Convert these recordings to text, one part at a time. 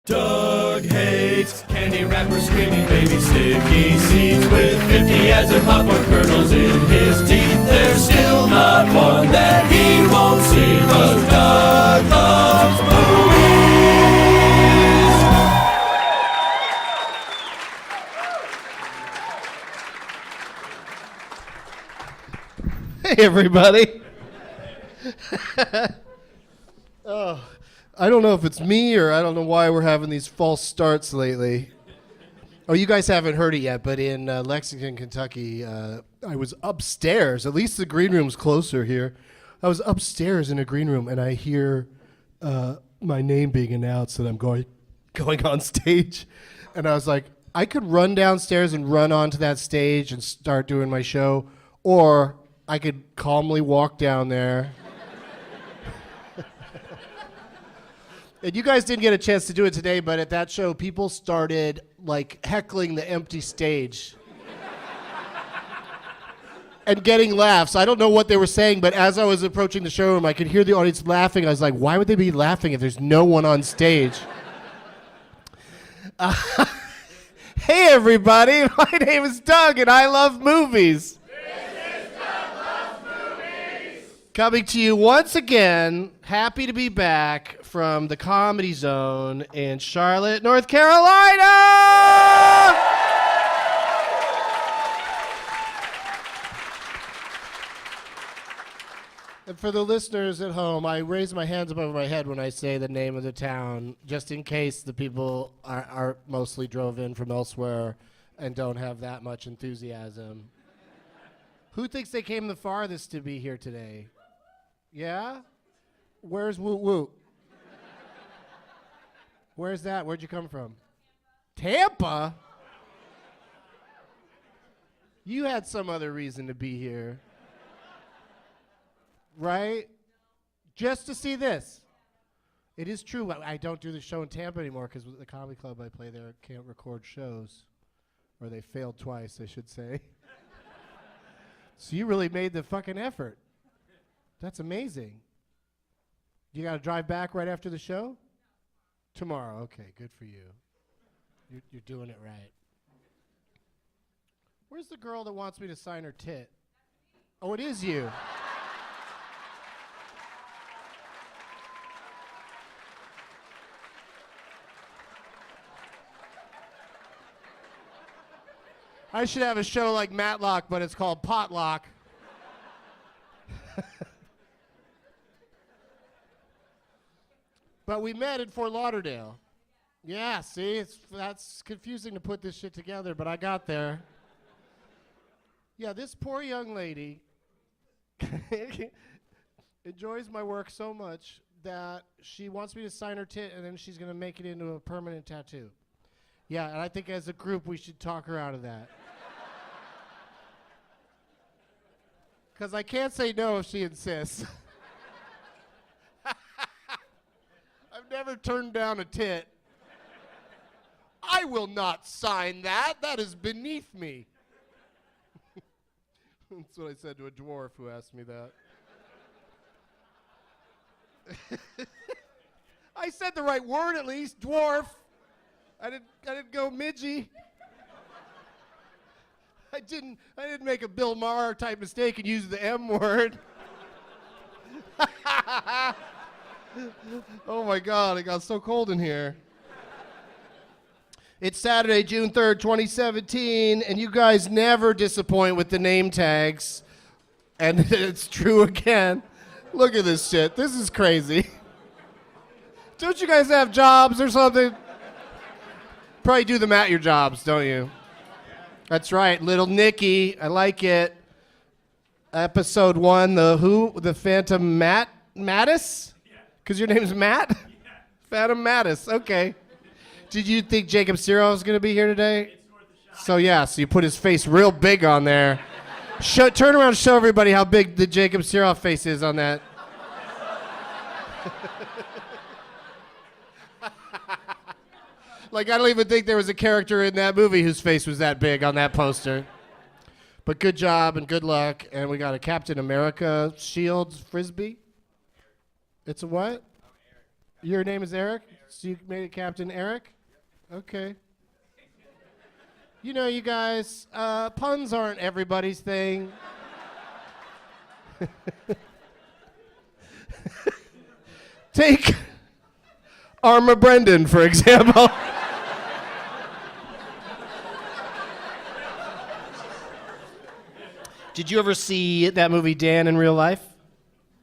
Doug hates candy wrappers, screaming baby sticky seeds with 50 as of popcorn kernels in his teeth. There's still not one that he won't see, 'cause Doug loves movies. Hey, everybody. I don't know if it's me or I don't know why we're having these false starts lately. Oh, you guys haven't heard it yet, but in Lexington, Kentucky, I was upstairs. At least the green room's closer here. I was upstairs in a green room, and I hear my name being announced that I'm going on stage. And I was like, I could run downstairs and run onto that stage and start doing my show, or I could calmly walk down there. And you guys didn't get a chance to do it today, but at that show, people started, like, heckling the empty stage. And getting laughs. I don't know what they were saying, but as I was approaching the showroom, I could hear the audience laughing. I was like, why would they be laughing if there's no one on stage? Hey, everybody. My name is Doug, and I love movies. Coming to you once again, happy to be back from the Comedy Zone in Charlotte, North Carolina! And for the listeners at home, I raise my hands above my head when I say the name of the town, just in case the people are mostly drove in from elsewhere and don't have that much enthusiasm. Who thinks they came the farthest to be here today? Yeah? Where's Woot Woot? Where's that? Where'd you come from? Tampa? You had some other reason to be here. Right? Just to see this. It is true. I don't do the show in Tampa anymore because the comedy club I play there can't record shows. Or they failed twice, I should say. So you really made the fucking effort. That's amazing. You got to drive back right after the show? Tomorrow. Okay, good for you. You're doing it right. Where's the girl that wants me to sign her tit? Oh, it is you. I should have a show like Matlock, but it's called Potluck. But we met in Fort Lauderdale. Yeah, see, that's confusing to put this shit together, but I got there. Yeah, this poor young lady enjoys my work so much that she wants me to sign her tit, and then she's going to make it into a permanent tattoo. Yeah, and I think as a group we should talk her out of that. Because I can't say no if she insists. I've never turned down a tit. I will not sign that. That is beneath me. That's what I said to a dwarf who asked me that. I said the right word at least, dwarf. I didn't go midgie. I didn't make a Bill Maher type mistake and use the M word. Oh my God, it got so cold in here. It's Saturday, June 3rd, 2017, and you guys never disappoint with the name tags. And it's true again. Look at this shit. This is crazy. Don't you guys have jobs or something? Probably do them at your jobs, don't you? That's right, Little Nicky. I like it. Episode 1, the Phantom Mattis? Because your name's Matt? Yeah. Phantom Mattis, okay. Did you think Jacob Cyril was going to be here today? It's worth a shot. So you put his face real big on there. Turn around and show everybody how big the Jacob Cyril face is on that. Like, I don't even think there was a character in that movie whose face was that big on that poster. But good job and good luck. And we got a Captain America shield frisbee. It's a what? Your name is Eric? So you made it Captain Eric? Okay. You know, you guys, puns aren't everybody's thing. Take Arma Brendan, for example. Did you ever see that movie Dan in Real Life?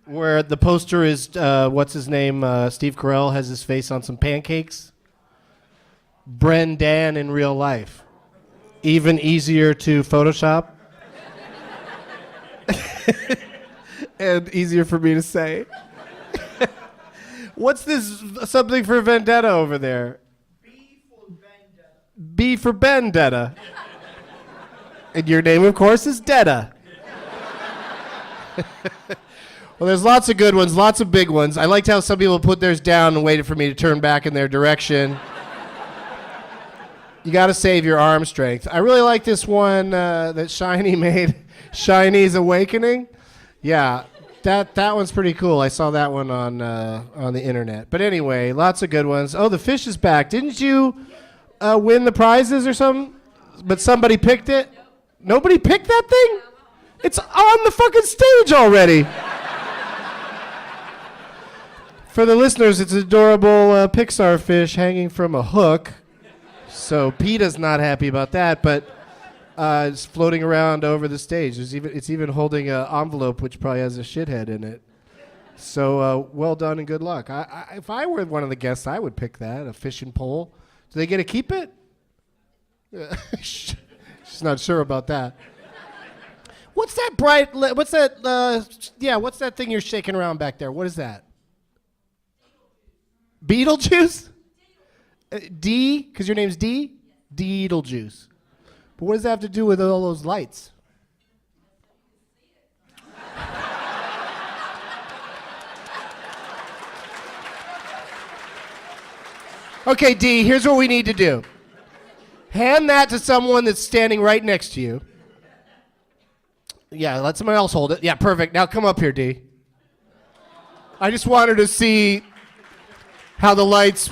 Where the poster is, what's his name? Steve Carell has his face on some pancakes. Brendan in Real Life. Even easier to Photoshop. And easier for me to say. What's this something for vendetta over there? B for vendetta. B for Vendetta. And your name, of course, is Detta. Well, there's lots of good ones, lots of big ones. I liked how some people put theirs down and waited for me to turn back in their direction. You got to save your arm strength. I really like this one that Shiny made, Shiny's Awakening. Yeah, that one's pretty cool. I saw that one on the internet. But anyway, lots of good ones. Oh, the fish is back. Didn't you win the prizes or something? But somebody picked it? Nobody picked that thing? It's on the fucking stage already. For the listeners, it's an adorable Pixar fish hanging from a hook. So PETA's not happy about that, but it's floating around over the stage. It's even holding an envelope which probably has a shithead in it. So well done and good luck. If I were one of the guests, I would pick that, a fishing pole. Do they get to keep it? She's not sure about that. What's that bright? What's that thing you're shaking around back there? What is that? Beetlejuice? D? Because your name's D? Beetlejuice. But what does that have to do with all those lights? Okay, D, here's what we need to do. Hand that to someone that's standing right next to you. Yeah, let someone else hold it. Yeah, perfect. Now come up here, D. I just wanted to see how the lights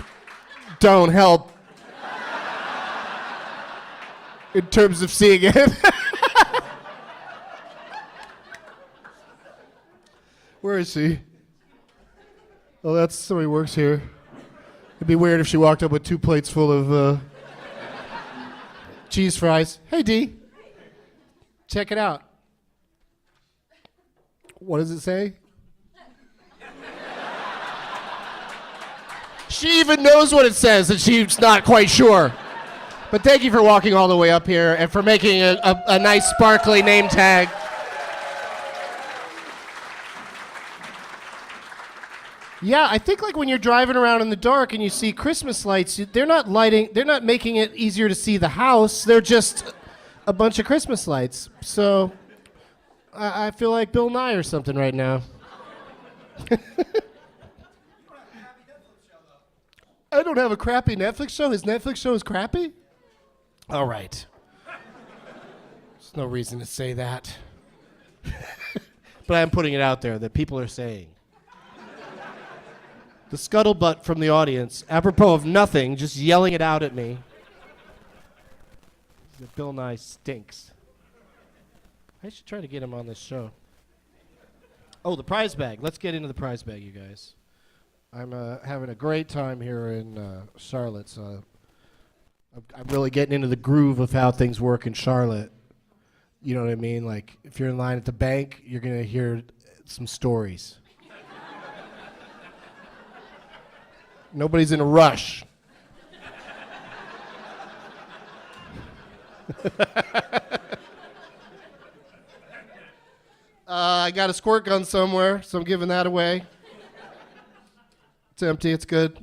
don't help in terms of seeing it. Where is she? Oh, that's somebody who works here. It'd be weird if she walked up with 2 plates full of cheese fries. Hey, D. Check it out. What does it say? She even knows what it says, and she's not quite sure. But thank you for walking all the way up here and for making a nice sparkly name tag. Yeah, I think like when you're driving around in the dark and you see Christmas lights, they're not making it easier to see the house. They're just a bunch of Christmas lights. So I feel like Bill Nye or something right now. I don't have a crappy Netflix show. His Netflix show is crappy? All right. There's no reason to say that. But I'm putting it out there that people are saying. The scuttlebutt from the audience, apropos of nothing, just yelling it out at me. That Bill Nye stinks. I should try to get him on this show. Oh, the prize bag. Let's get into the prize bag, you guys. I'm having a great time here in Charlotte. So I'm really getting into the groove of how things work in Charlotte. You know what I mean? Like, if you're in line at the bank, you're going to hear some stories. Nobody's in a rush. I got a squirt gun somewhere, so I'm giving that away. It's empty. It's good.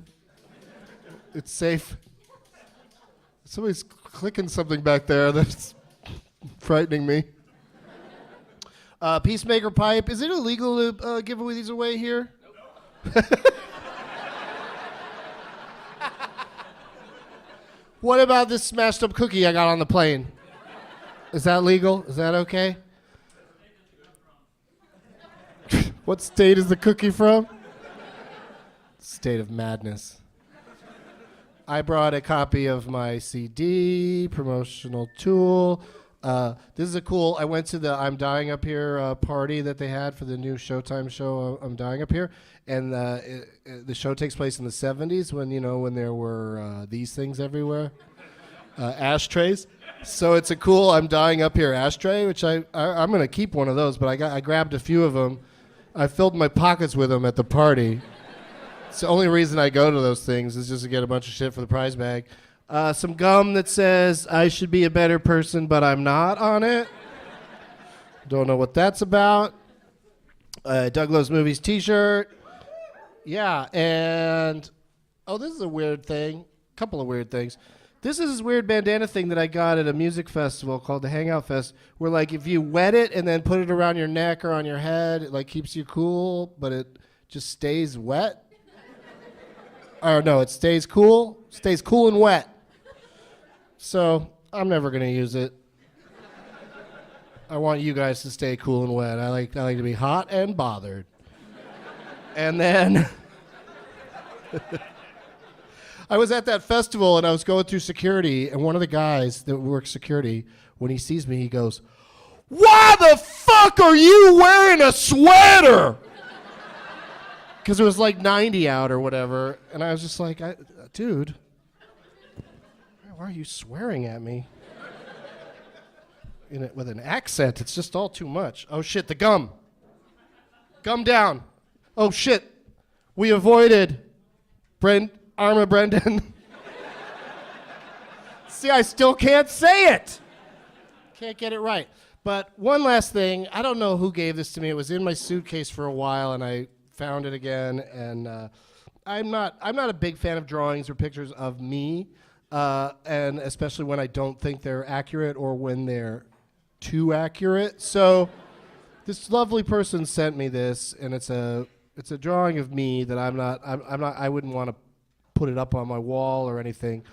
It's safe. Somebody's clicking something back there that's frightening me. Peacemaker pipe. Is it illegal to give these away here? Nope. What about this smashed up cookie I got on the plane? Is that legal? Is that okay? What state is the cookie from? State of madness. I brought a copy of my CD, promotional tool. This is a cool, I went to the I'm Dying Up Here party that they had for the new Showtime show, I'm Dying Up Here. And the show takes place in the 70s when there were these things everywhere, ashtrays. So it's a cool I'm Dying Up Here ashtray, which I'm going to keep one of those, but I grabbed a few of them. I filled my pockets with them at the party. It's the only reason I go to those things is just to get a bunch of shit for the prize bag. Some gum that says I should be a better person, but I'm not on it. Don't know what that's about. Doug Loves Movies t-shirt. Yeah, and this is a weird thing. Couple of weird things. This is this weird bandana thing that I got at a music festival called the Hangout Fest, where like if you wet it and then put it around your neck or on your head, it like keeps you cool, but it just stays wet. Or no, it stays cool and wet. So I'm never gonna use it. I want you guys to stay cool and wet. I like to be hot and bothered. And then I was at that festival and I was going through security, and one of the guys that works security, when he sees me, he goes, "Why the fuck are you wearing a sweater?" Because it was like 90 out or whatever. And I was just like, dude, why are you swearing at me? With an accent, it's just all too much. Oh shit, the gum. Gum down. Oh shit, we avoided Arma Brendan. See, I still can't say it. Can't get it right. But one last thing, I don't know who gave this to me. It was in my suitcase for a while, and I found it again. And I'm not a big fan of drawings or pictures of me, and especially when I don't think they're accurate or when they're too accurate. So this lovely person sent me this, and it's a drawing of me that I wouldn't want to put it up on my wall or anything,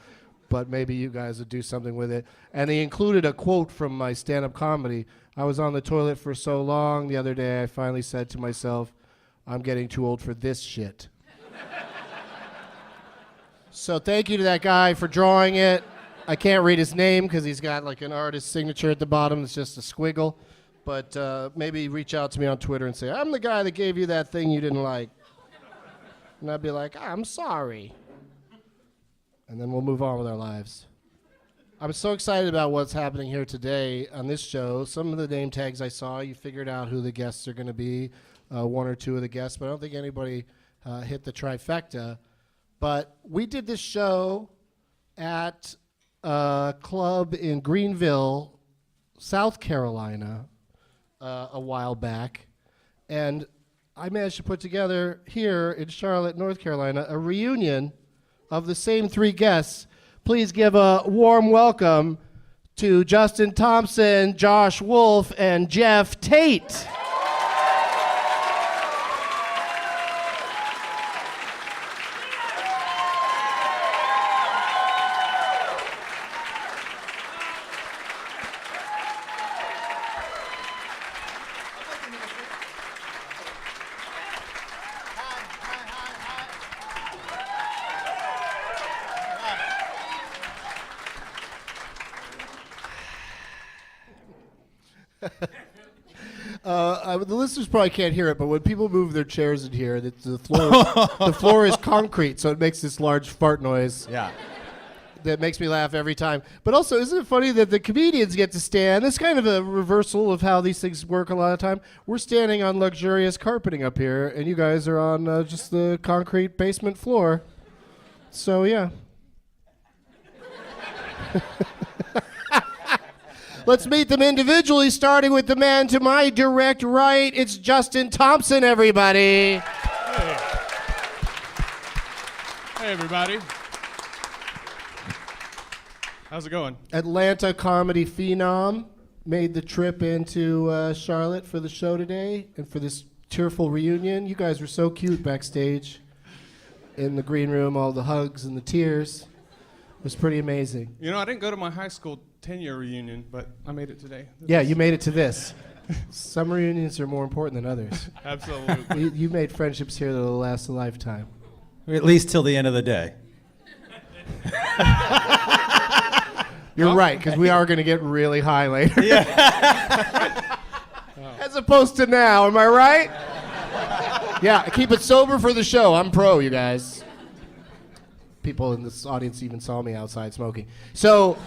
but maybe you guys would do something with it. And they included a quote from my stand-up comedy. I was on the toilet for so long. The other day I finally said to myself, I'm getting too old for this shit. So thank you to that guy for drawing it. I can't read his name because he's got like an artist's signature at the bottom. It's just a squiggle. But maybe reach out to me on Twitter and say, I'm the guy that gave you that thing you didn't like. And I'd be like, I'm sorry. And then we'll move on with our lives. I'm so excited about what's happening here today on this show. Some of the name tags I saw, you figured out who the guests are going to be, one or two of the guests, but I don't think anybody hit the trifecta. But we did this show at a club in Greenville, South Carolina, a while back. And I managed to put together here in Charlotte, North Carolina, a reunion of the same three guests. Please give a warm welcome to Justin Thompson, Josh Wolf, and Geoff Tate. The listeners probably can't hear it, but when people move their chairs in here, the floor is concrete, so it makes this large fart noise. Yeah. That makes me laugh every time. But also, isn't it funny that the comedians get to stand? It's kind of a reversal of how these things work a lot of time. We're standing on luxurious carpeting up here, and you guys are on just the concrete basement floor. So, yeah. Let's meet them individually, starting with the man to my direct right. It's Justin Thompson, everybody. Hey. Hey, everybody. How's it going? Atlanta comedy phenom, made the trip into Charlotte for the show today and for this tearful reunion. You guys were so cute backstage in the green room, all the hugs and the tears. It was pretty amazing. You know, I didn't go to my high school 10-year reunion, but I made it today. Yeah, you made it to this. Some reunions are more important than others. Absolutely. You made friendships here that will last a lifetime. At least till the end of the day. You're right, because we are going to get really high later. Yeah. As opposed to now, am I right? Yeah, keep it sober for the show. I'm pro, you guys. People in this audience even saw me outside smoking. So,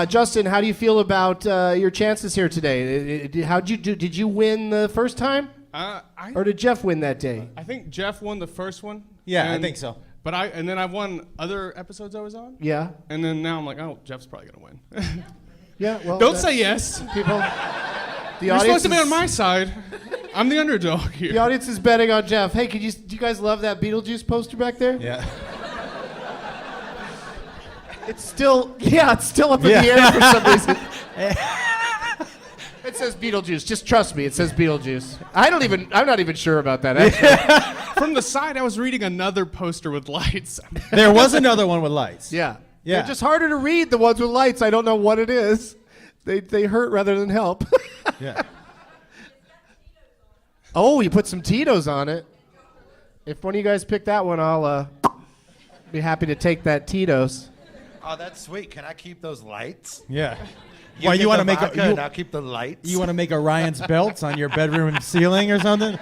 Justin, how do you feel about your chances here today? How'd you do? Did you win the first time? Or did Geoff win that day? I think Geoff won the first one. Yeah, I think so. But and then I won other episodes I was on. Yeah. And then now I'm like, oh, Jeff's probably gonna win. Yeah. Well, Don't say yes. People. You're supposed to be on my side. I'm the underdog here. The audience is betting on Geoff. Hey, do you guys love that Beetlejuice poster back there? Yeah. It's still up in the air for some reason. It says Beetlejuice. Just trust me. It says Beetlejuice. I'm not even sure about that. Actually. From the side, I was reading another poster with lights. There was another one with lights. Yeah. Yeah. They're just harder to read, the ones with lights. I don't know what it is. They hurt rather than help. Yeah. Oh, you put some Tito's on it. If one of you guys pick that one, I'll be happy to take that Tito's. Oh, that's sweet. Can I keep those lights? Yeah. You Why get you want the to make vodka a and I'll keep the lights. you want to make Orion's belts on your bedroom ceiling or something?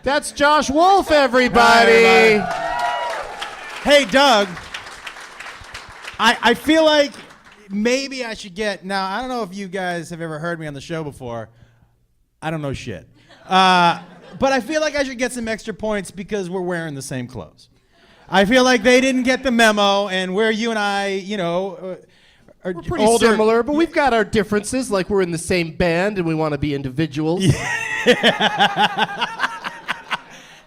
That's Josh Wolf, everybody. Hey, Doug. I feel like maybe I should get. Now, I don't know if you guys have ever heard me on the show before. I don't know shit. But I feel like I should get some extra points because we're wearing the same clothes. I feel like they didn't get the memo, and where you and I, are We're pretty older. similar, but we've got our differences. Like we're in the same band and we want to be individuals.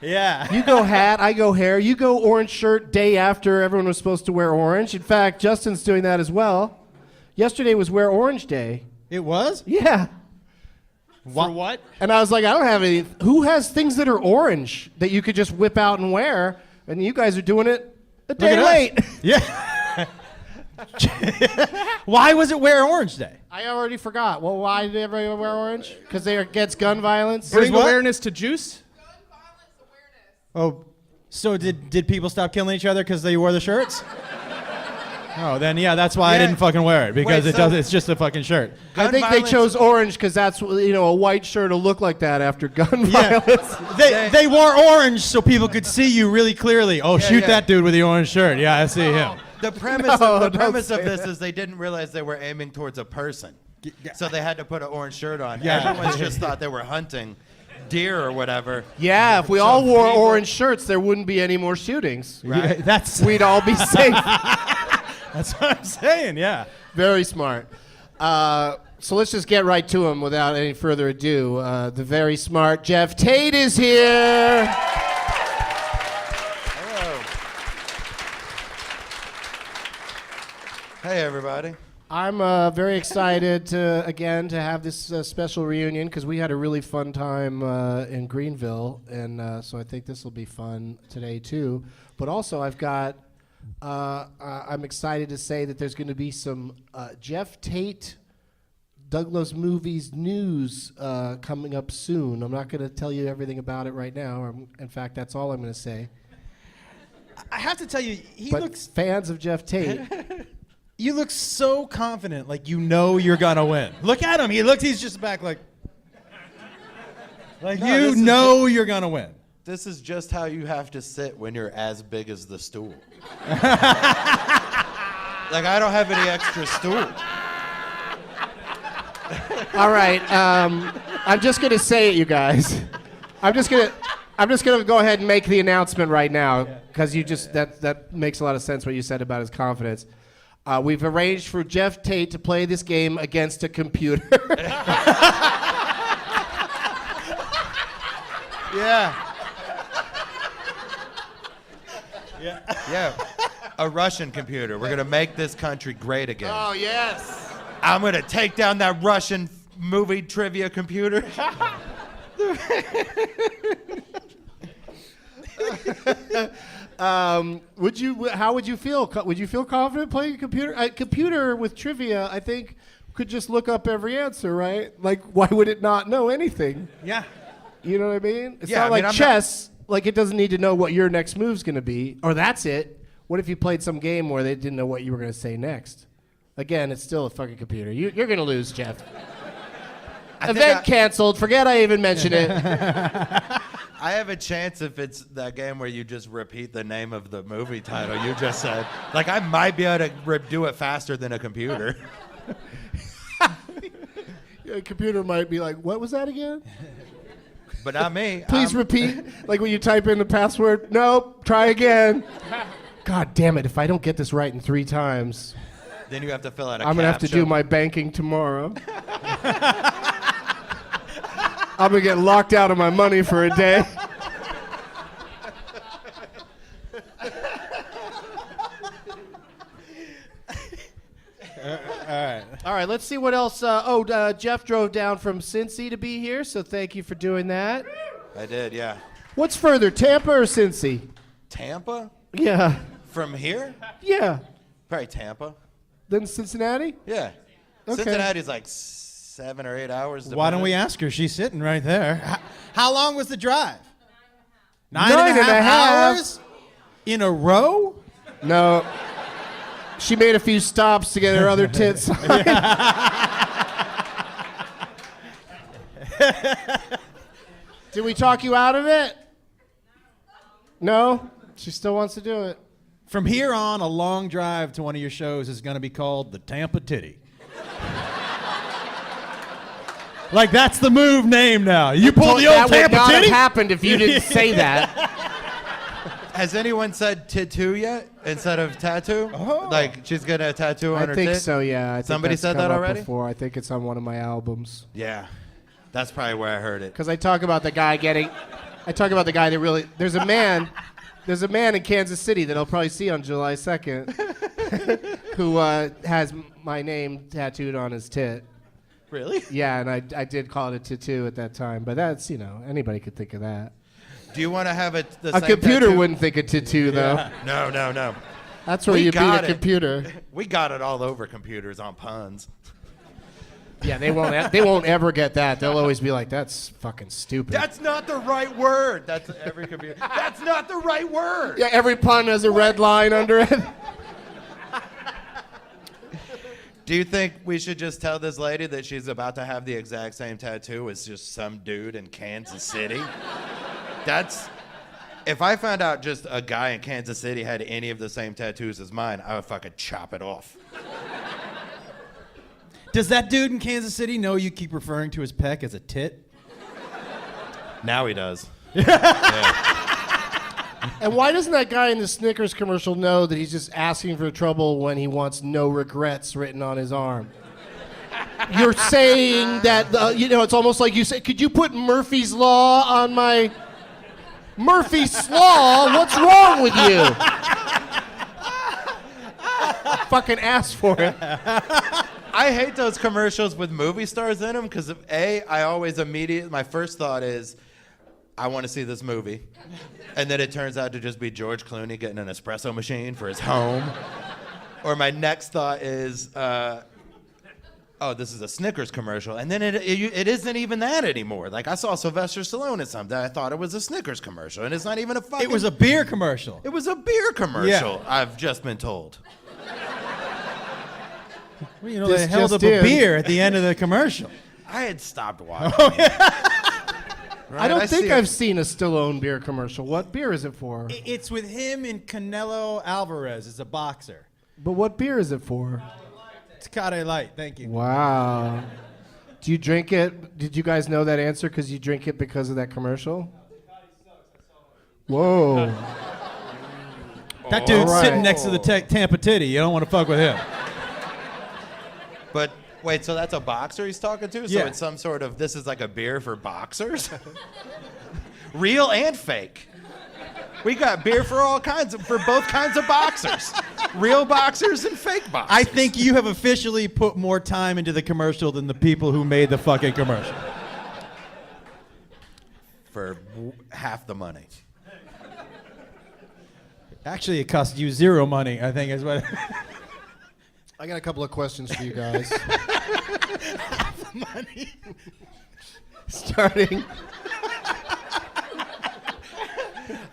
Yeah. You go hat, I go hair. You go orange shirt day after everyone was supposed to wear orange. In fact, Justin's doing that as well. Yesterday was Wear Orange Day. It was? Yeah. For what? And I was like, I don't have any. Who has things that are orange that you could just whip out and wear? And you guys are doing it a day at us. late. Yeah. Why was it Wear Orange Day? I already forgot. Well, why did everyone wear orange? Because they're against gun violence? Bring what? awareness to juice? Oh, so did people stop killing each other because they wore the shirts? Oh, then yeah, that's why I didn't fucking wear it because it's just a fucking shirt. I think they chose orange because that's, a white shirt will look like that after gun violence. They wore orange so people could see you really clearly. Oh, shoot that dude with the orange shirt. Yeah, I see him. The premise of this say is they didn't realize they were aiming towards a person. So they had to put an orange shirt on. Yeah. Everyone's just thought they were hunting deer or whatever. Yeah, if we all wore orange shirts, there wouldn't be any more shootings. Right. We'd all be safe. That's what I'm saying, yeah. Very smart. So let's just get right to him without any further ado. The very smart Geoff Tate is here. Hello. Hey, everybody. I'm very excited to have this special reunion because we had a really fun time in Greenville, and so I think this will be fun today too. But also, I'm excited to say that there's going to be some Geoff Tate, Douglas Movies news coming up soon. I'm not going to tell you everything about it right now. In fact, that's all I'm going to say. I have to tell you, But fans of Geoff Tate. you look so confident, like you know you're gonna win. Look at him. He's just back like you know you're gonna win. This is just how you have to sit when you're as big as the stool. Like, I don't have any extra stool. All right, I'm just gonna say it, you guys. I'm just gonna go ahead and make the announcement right now because that makes a lot of sense what you said about his confidence. We've arranged for Geoff Tate to play this game against a computer. Yeah. A Russian computer. We're going to make this country great again. Oh, yes. I'm going to take down that Russian movie trivia computer. How would you feel? Would you feel confident playing a computer? A computer with trivia, I think, could just look up every answer, right? Like, why would it not know anything? Yeah. You know what I mean? It's Yeah, not I mean, like I'm chess. Like, it doesn't need to know what your next move's going to be, or that's it. What if you played some game where they didn't know what you were going to say next? Again, it's still a fucking computer. You're going to lose, Geoff. Event canceled. Forget I even mentioned it. I have a chance if it's that game where you just repeat the name of the movie title you just said. Like, I might be able to do it faster than a computer. A computer might be like, what was that again? But not me. Please repeat. Like when you type in the password. Nope. Try again. God damn it. If I don't get this right in 3 times, Then you have to fill out a I'm going to have to captcha. do my banking tomorrow. I'm going to get locked out of my money for a day. All right, let's see what else. Geoff drove down from Cincy to be here, so thank you for doing that. I did, yeah. What's further, Tampa or Cincy? Tampa? Yeah. From here? Yeah. Probably Tampa. Then Cincinnati? Yeah. Okay. Cincinnati's like 7 or 8 hours. Why don't we depending. ask her? She's sitting right there. How long was the drive? 9 and a half hours? In a row? No. She made a few stops to get her other tits signed. Did we talk you out of it? No? She still wants to do it. From here on, a long drive to one of your shows is going to be called the Tampa Titty. Like, that's the move name now. You pull the old That would Tampa not have Titty? happened if you didn't say that. Has anyone said tattoo yet instead of tattoo? Oh. Like, she's got a tattoo on I her think tit? so, yeah. I think Somebody that's said come that up already? Before. I think it's on one of my albums. Yeah. That's probably where I heard it. Because I talk about the guy that really. There's a man in Kansas City that I'll probably see on July 2nd who has my name tattooed on his tit. Really? Yeah, and I did call it a tattoo at that time, but that's, anybody could think of that. Do you want to have it the A same computer tattoo? won't think of tattoo, though. No. That's where We you beat got a it. computer. We got it all over computers on puns. Yeah, they won't ever get that. They'll always be like, that's fucking stupid. That's not the right word. That's every computer. That's not the right word. Yeah, every pun has a red line under it. Do you think we should just tell this lady that she's about to have the exact same tattoo as just some dude in Kansas City? If I found out just a guy in Kansas City had any of the same tattoos as mine, I would fucking chop it off. Does that dude in Kansas City know you keep referring to his peck as a tit? Now he does. And why doesn't that guy in the Snickers commercial know that he's just asking for trouble when he wants no regrets written on his arm? You're saying that, it's almost like you say, could you put Murphy's Law on my... Murphy's Law? What's wrong with you? Fucking ask for it. I hate those commercials with movie stars in them because, I always my first thought is, I want to see this movie. And then it turns out to just be George Clooney getting an espresso machine for his home. Or my next thought is, this is a Snickers commercial. And then it isn't even that anymore. Like, I saw Sylvester Stallone in something. I thought it was a Snickers commercial. And it's not even a fucking... It was a beer commercial. It was a beer commercial, Yeah. I've just been told. Well, This they held just up a in. beer at the end of the commercial. I had stopped watching. I don't think I've seen a Stallone beer commercial. What beer is it for? It's with him and Canelo Alvarez as a boxer. But what beer is it for? Tecate Light, thank you. Wow. Do you drink it? Did you guys know that answer because you drink it because of that commercial? Whoa. That dude's All right. sitting next to the Tampa Titty. You don't want to fuck with him. But wait, so that's a boxer he's talking to? So Yeah. it's some sort of, this is like a beer for boxers? Real and fake. We got beer for both kinds of boxers. Real boxers and fake boxers. I think you have officially put more time into the commercial than the people who made the fucking commercial. For half the money. Actually, it cost you zero money, I think is what. I got a couple of questions for you guys. Starting.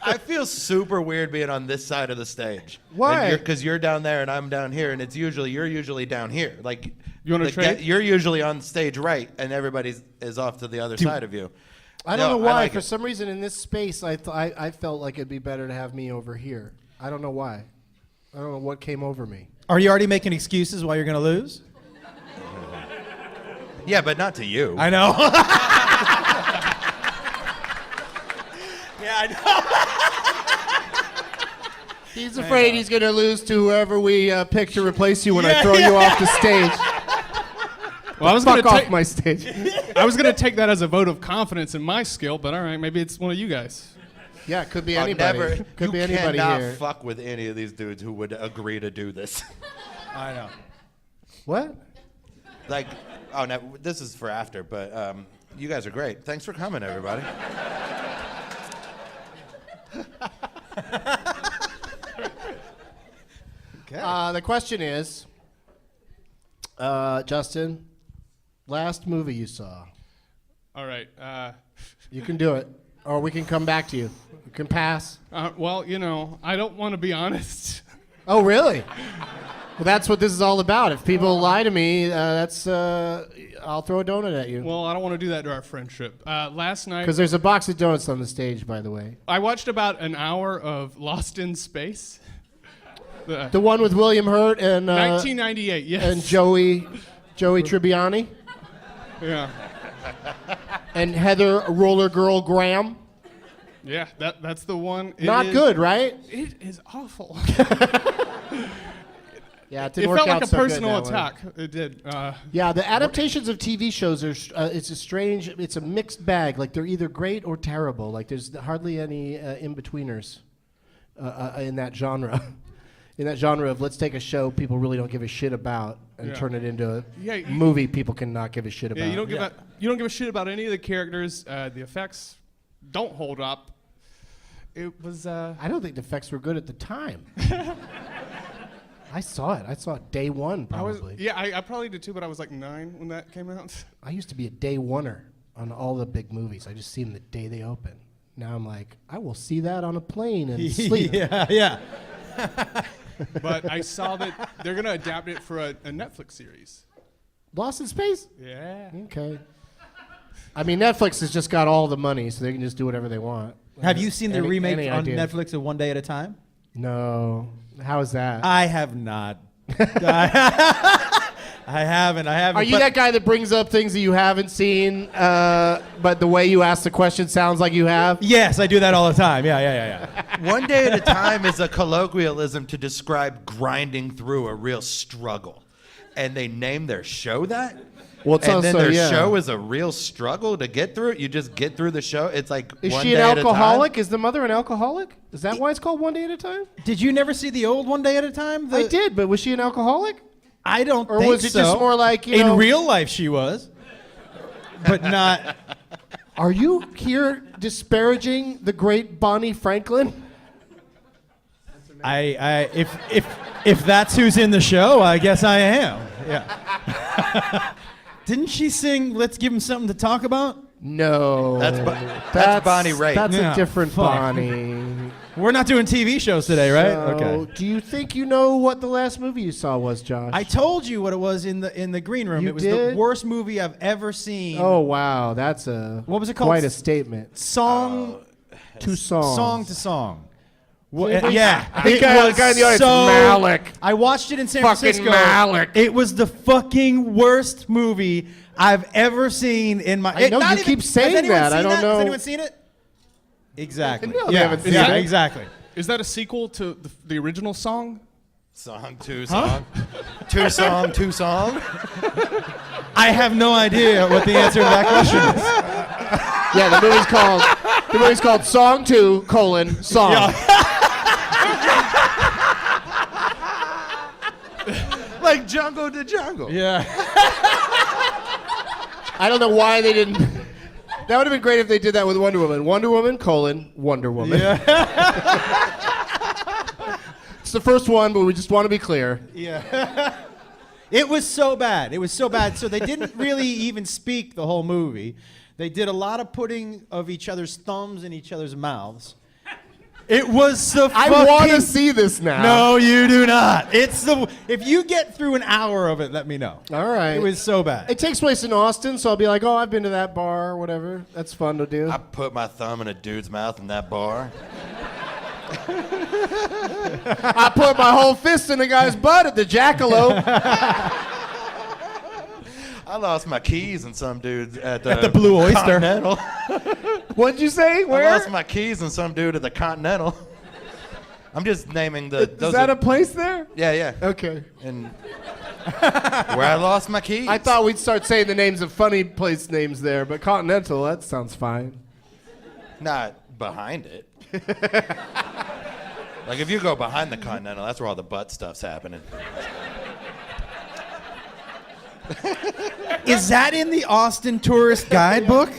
I feel super weird being on this side of the stage. Why? Because you're down there and I'm down here, and you're usually down here. Like You wanna trade? You're usually on stage right, and everybody is off to the other side of you. I don't No, know why. like For it. some reason, in this space, I felt like it'd be better to have me over here. I don't know why. I don't know what came over me. Are you already making excuses why you're going to lose? Yeah, but not to you. I know. Yeah, I know. He's afraid he's going to lose to whoever we pick to replace you when I throw you off the stage. Well, I was Fuck gonna off take my stage. I was gonna take that as a vote of confidence in my skill, but all right, maybe it's one of you guys. Yeah, it could be I'll anybody. never, Could you be anybody cannot here. fuck with any of these dudes who would agree to do this. I know. What? Like, oh no, this is for after, but you guys are great. Thanks for coming, everybody. Okay. The question is, Justin, last movie you saw. All right. You can do it, or we can come back to you. You can pass. Well, you know, I don't want to be honest. Oh, really? Well, that's what this is all about. If people lie to me, I'll throw a donut at you. Well, I don't want to do that to our friendship. Last night, Because there's a box of donuts on the stage, by the way. I watched about an hour of Lost in Space. The one with William Hurt and 1998, yes. and Joey Tribbiani Yeah. and Heather Roller Girl Graham. Yeah, that's the one. Not good, right? It is awful. Yeah, it It didn't work felt out like a so good personal that way. attack. It did. Yeah, the adaptations of TV shows are it's a strange, it's a mixed bag. Like they're either great or terrible. Like there's hardly any in-betweeners in that genre. In that genre of let's take a show people really don't give a shit about and Yeah. turn it into a Yeah, you- movie people cannot give a shit about. Yeah, you don't give a shit about any of the characters. The effects don't hold up. It was. I don't think the effects were good at the time. I saw it. I saw it day one probably. I probably did too, but I was like 9 when that came out. I used to be a day oneer on all the big movies. I just see them the day they open. Now I'm like, I will see that on a plane and sleep. Yeah. But I saw that they're gonna adapt it for a Netflix series. Lost in Space? Yeah. Okay. I mean, Netflix has just got all the money, so they can just do whatever they want. Have you seen the Any remake on idea? Netflix of One Day at a Time? No. How is that? I have not. I haven't. Are you that guy that brings up things that you haven't seen, but the way you ask the question sounds like you have? Yes, I do that all the time. Yeah. One day at a time is a colloquialism to describe grinding through a real struggle. And they name their show that? Well, it's and then also, their yeah. show is a real struggle to get through it? You just get through the show? It's like Is one she day an at a time? alcoholic? Is the mother an alcoholic? Is that why it's called One Day at a Time? Did you never see the old One Day at a Time? I did, but was she an alcoholic? I don't Or think was it so. just more like, you in know... real life she was, but not. Are you here disparaging the great Bonnie Franklin? If that's who's in the show, I guess I am. Yeah. Didn't she sing "Let's Give Him Something to Talk About"? No. That's Bonnie Raitt. That's Yeah, a different fuck. Bonnie. We're not doing TV shows today, right? So, Okay. do you think you know what the last movie you saw was, Josh? I told you what it was in the green room. You It was did? the worst movie I've ever seen. Oh, wow. That's a... What was it called? Quite a statement. Song Two songs. Song to song. Anybody- Yeah, I think it the guy in the audience, so- Malik. I watched it in San Fucking Francisco. Malik. It was the fucking worst movie I've ever seen in my. I know, not you keep saying has anyone that. I seen don't know. Has anyone seen it? Exactly. No, they yeah, haven't seen yeah, it. exactly. Is that a sequel to the original song? Song, two song. Two song, two song. I have no idea what the answer to that question is. Yeah, the movie's called Song 2, Song. Like Jungle to Jungle. Yeah. I don't know why they didn't... That would have been great if they did that with Wonder Woman. Wonder Woman, Wonder Woman. It's the first one, but we just want to be clear. Yeah. It was so bad. It was so bad. So they didn't really even speak the whole movie. They did a lot of putting of each other's thumbs in each other's mouths. It was the I fucking... want to see this now. No, you do not. It's the... If you get through an hour of it, let me know. All right. It was so bad. It takes place in Austin, so I'll be like, oh, I've been to that bar or whatever. That's fun to do. I put my thumb in a dude's mouth in that bar. I put my whole fist in a guy's butt at the Jackalope. I lost my keys in some dude at the Blue Oyster. Continental. What'd you say? I Where? lost my keys in some dude at the Continental. I'm just naming the. Is that a place there? Yeah, yeah. Okay. And where I lost my keys. I thought we'd start saying the names of funny place names there, but Continental, that sounds fine. Not behind it. Like if you go behind the Continental, that's where all the butt stuff's happening. Is that in the Austin Tourist Guidebook?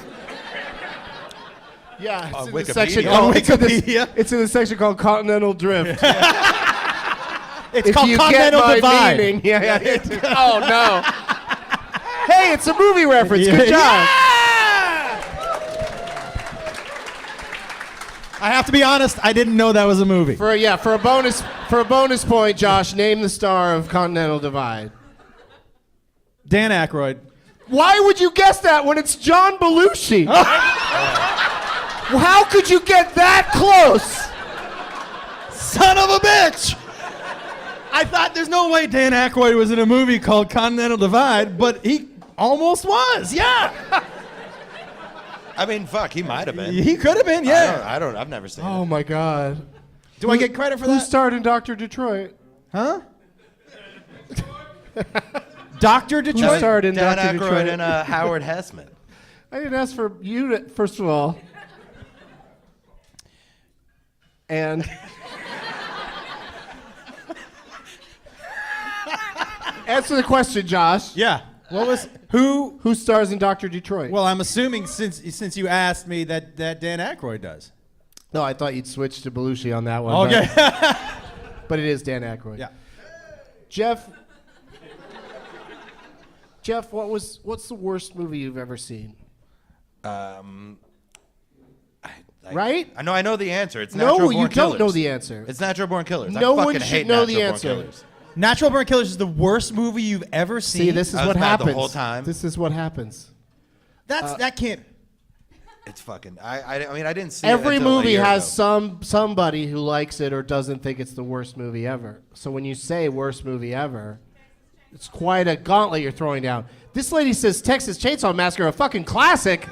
Yeah, it's On in the Wikipedia. section On called, Wikipedia? It's in the section called Continental Drift. It's If called you Continental get my Divide. meaning, yeah. Oh no! Hey, it's a movie reference. Good job. I have to be honest, I didn't know that was a movie. For a bonus point, Josh, name the star of Continental Divide. Dan Aykroyd. Why would you guess that when it's John Belushi? How could you get that close? Son of a bitch! I thought there's no way Dan Aykroyd was in a movie called Continental Divide, but he almost was, yeah. I mean, fuck, he might have been. He could have been, yeah. I've never seen Oh it. my God. Do I get credit for Who that? starred in Dr. Detroit? Huh? Dr. Who Detroit? starred in Dan Dr. Aykroyd Detroit? and Howard Hessman. I didn't ask for you to, first of all. And answer the question, Josh. Yeah. What was who? Who stars in Dr. Detroit? Well, I'm assuming since you asked me that Dan Aykroyd does. no, I thought you'd switch to Belushi on that one. Okay. But it is Dan Aykroyd. Yeah. Jeff, what's the worst movie you've ever seen? Right? I know the answer. It's Natural No, Born you Killers. don't know the answer. It's Natural Born Killers. No I one fucking should hate know the Natural Born answer. Killers. Natural Born Killers is the worst movie you've ever seen. See, this is I was what mad the happens. whole time. This is what happens. that can't. It's fucking. I mean, I didn't see Every it until a movie year has ago. somebody who likes it or doesn't think it's the worst movie ever. So when you say worst movie ever, it's quite a gauntlet you're throwing down. This lady says Texas Chainsaw Massacre, a fucking classic.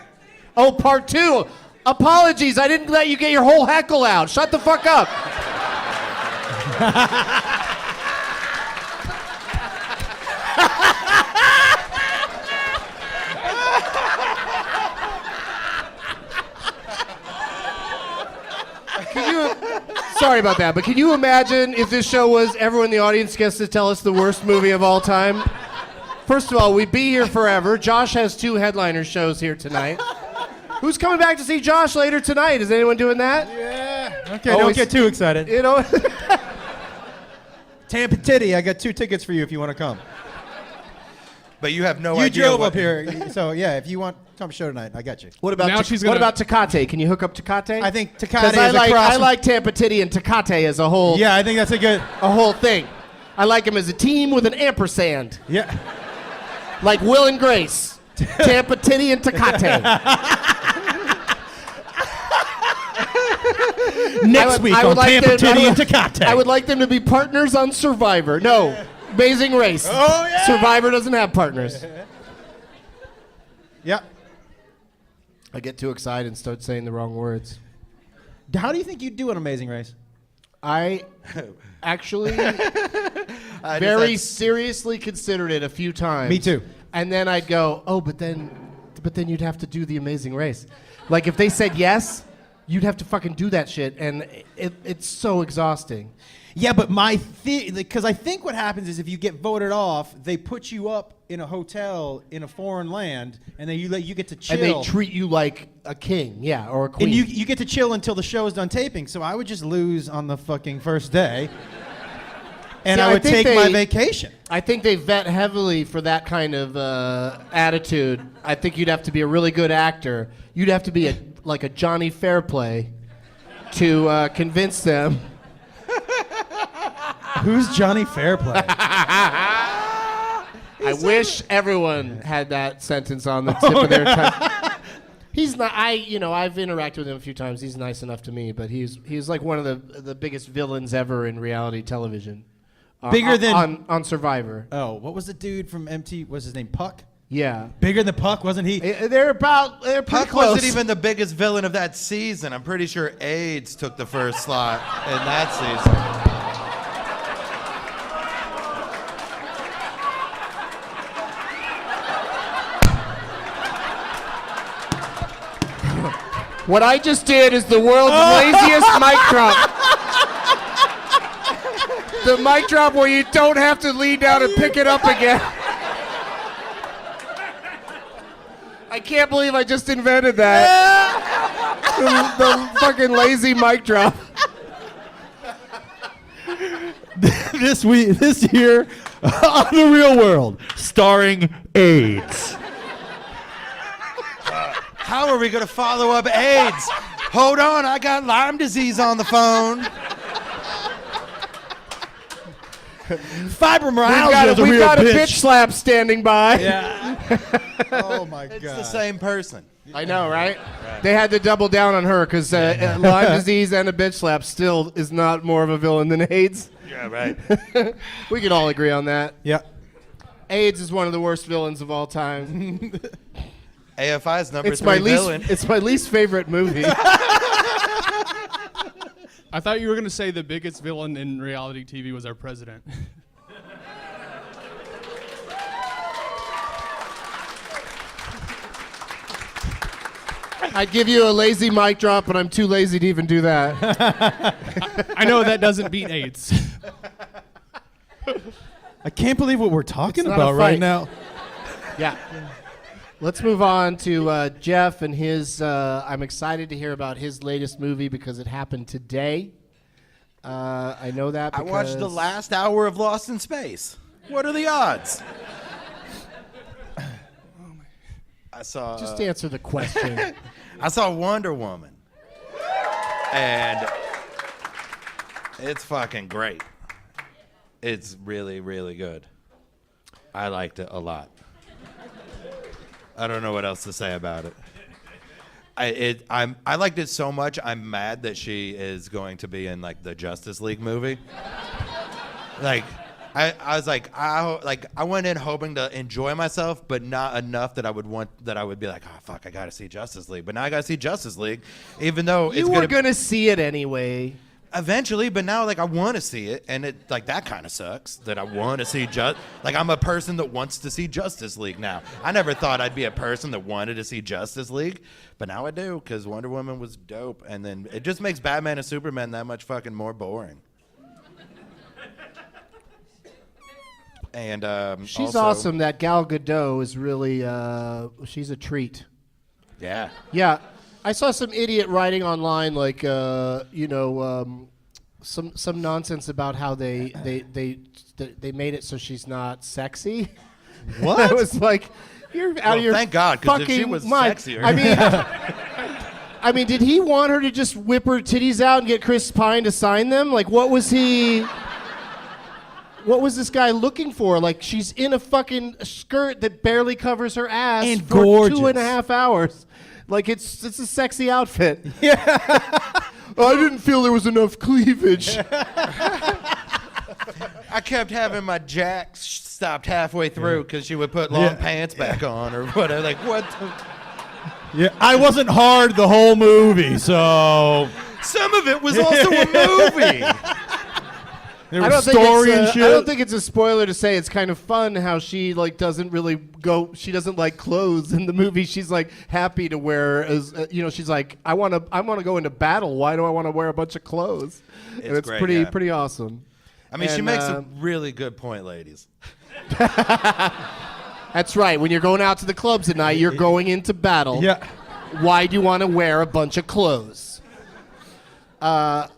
Oh, part 2. Apologies, I didn't let you get your whole heckle out. Shut the fuck up. Sorry about that, but can you imagine if this show was everyone in the audience gets to tell us the worst movie of all time? First of all, we'd be here forever. Josh has 2 headliner shows here tonight. Who's coming back to see Josh later tonight? Is anyone doing that? Yeah. Okay, Always- don't get too excited. You know, Tampa Titty, I got 2 tickets for you if you want to come. But you have no You idea. drove what- up here, so yeah, if you want to come show tonight, I got you. what about Now she's gonna- what about Tecate? Can you hook up Tecate? I think Tecate because is I across. like Tampa Titty and Tecate as a whole Yeah, I think that's a good. thing. I like them as a team with an ampersand, Yeah. like Will and Grace. Tampa Titty and Tecate. Next week on Tampa Titty and Tecate. I would like them to be partners on Survivor. No, Amazing Race. Oh, yeah. Survivor doesn't have partners. Yeah. I get too excited and start saying the wrong words. How do you think you'd do an Amazing Race? I actually I very just seriously considered it a few times. Me too. And then I'd go, oh, but then you'd have to do the Amazing Race. Like if they said yes, you'd have to fucking do that shit, and it's so exhausting. Yeah, but because I think what happens is if you get voted off, they put you up in a hotel in a foreign land, and then you get to chill. And they treat you like a king, yeah, or a queen. And you get to chill until the show is done taping. So I would just lose on the fucking first day, and See, I I would think take my they- vacation. I think they vet heavily for that kind of attitude. I think you'd have to be a really good actor. You'd have to be like a Johnny Fairplay to convince them. Who's Johnny Fairplay? I wish everyone had that sentence on the tip of their tongue. He's not. I've interacted with him a few times. He's nice enough to me, but he's like one of the biggest villains ever in reality television. Bigger than on Survivor. Oh, what was the dude from MT? Was his name Puck? Yeah. Bigger than Puck, wasn't he? They're pretty Puck close. wasn't even the biggest villain of that season. I'm pretty sure AIDS took the first slot in that season. What I just did is the world's laziest mic drop. The mic drop where you don't have to lean down and pick it up again. I can't believe I just invented that. the fucking lazy mic drop. This year on The Real World, starring AIDS. How are we going to follow up AIDS? Hold on, I got Lyme disease on the phone. Fibromyalgia. We've got a bitch slap standing by. Yeah. Oh my God. It's the same person. I know, right? They had to double down on her because Lyme disease and a bitch slap still is not more of a villain than AIDS. Yeah, right. We could all agree on that. Yeah. AIDS is one of the worst villains of all time. AFI's number It's 3 my villain. it's my least favorite movie. I thought you were going to say the biggest villain in reality TV was our president. I'd give you a lazy mic drop, but I'm too lazy to even do that. I know that doesn't beat AIDS. I can't believe what we're talking It's not a about right fight. now. Yeah. Let's move on to Geoff and his. I'm excited to hear about his latest movie because it happened today. I know that I because watched the last hour of Lost in Space. What are the odds? I saw. Just answer the question. I saw Wonder Woman, and it's fucking great. It's really, really good. I liked it a lot. I don't know what else to say about it. I liked it so much. I'm mad that she is going to be in like the Justice League movie. Like, I was like, I went in hoping to enjoy myself, but not enough that I would be like, oh fuck, I gotta see Justice League. But now I gotta see Justice League, even though You were gonna see it anyway. eventually. But now like I want to see it, and it like that kind of sucks that I want to see like I'm a person that wants to see Justice League now. I never thought I'd be a person that wanted to see Justice League, but now I do because Wonder Woman was dope, and then it just makes Batman and Superman that much fucking more boring. And She's also, awesome. That Gal Gadot is really. She's a treat. Yeah. Yeah, I saw some idiot writing online, like some nonsense about how they made it so she's not sexy. What? I was like, you're out of your thank God, 'cause if she fucking was mind. sexier. I mean, did he want her to just whip her titties out and get Chris Pine to sign them? Like, what was he? What was this guy looking for? Like, she's in a fucking skirt that barely covers her ass And for gorgeous. 2.5 hours. Like, it's a sexy outfit. Yeah. I didn't feel there was enough cleavage. I kept having my jacks stopped halfway through because she would put long pants back on or whatever. Like, what? Yeah, I wasn't hard the whole movie, so Some of it was also a movie. there was story and shit. I don't think it's a spoiler to say it's kind of fun how she like doesn't really go. She doesn't like clothes in the movie. She's like happy to wear as she's like I want to go into battle. Why do I want to wear a bunch of clothes? And it's great, pretty yeah. pretty awesome. I mean, she And, makes a really good point, ladies. That's right. When you're going out to the clubs at night, you're going into battle. Yeah. Why do you want to wear a bunch of clothes? I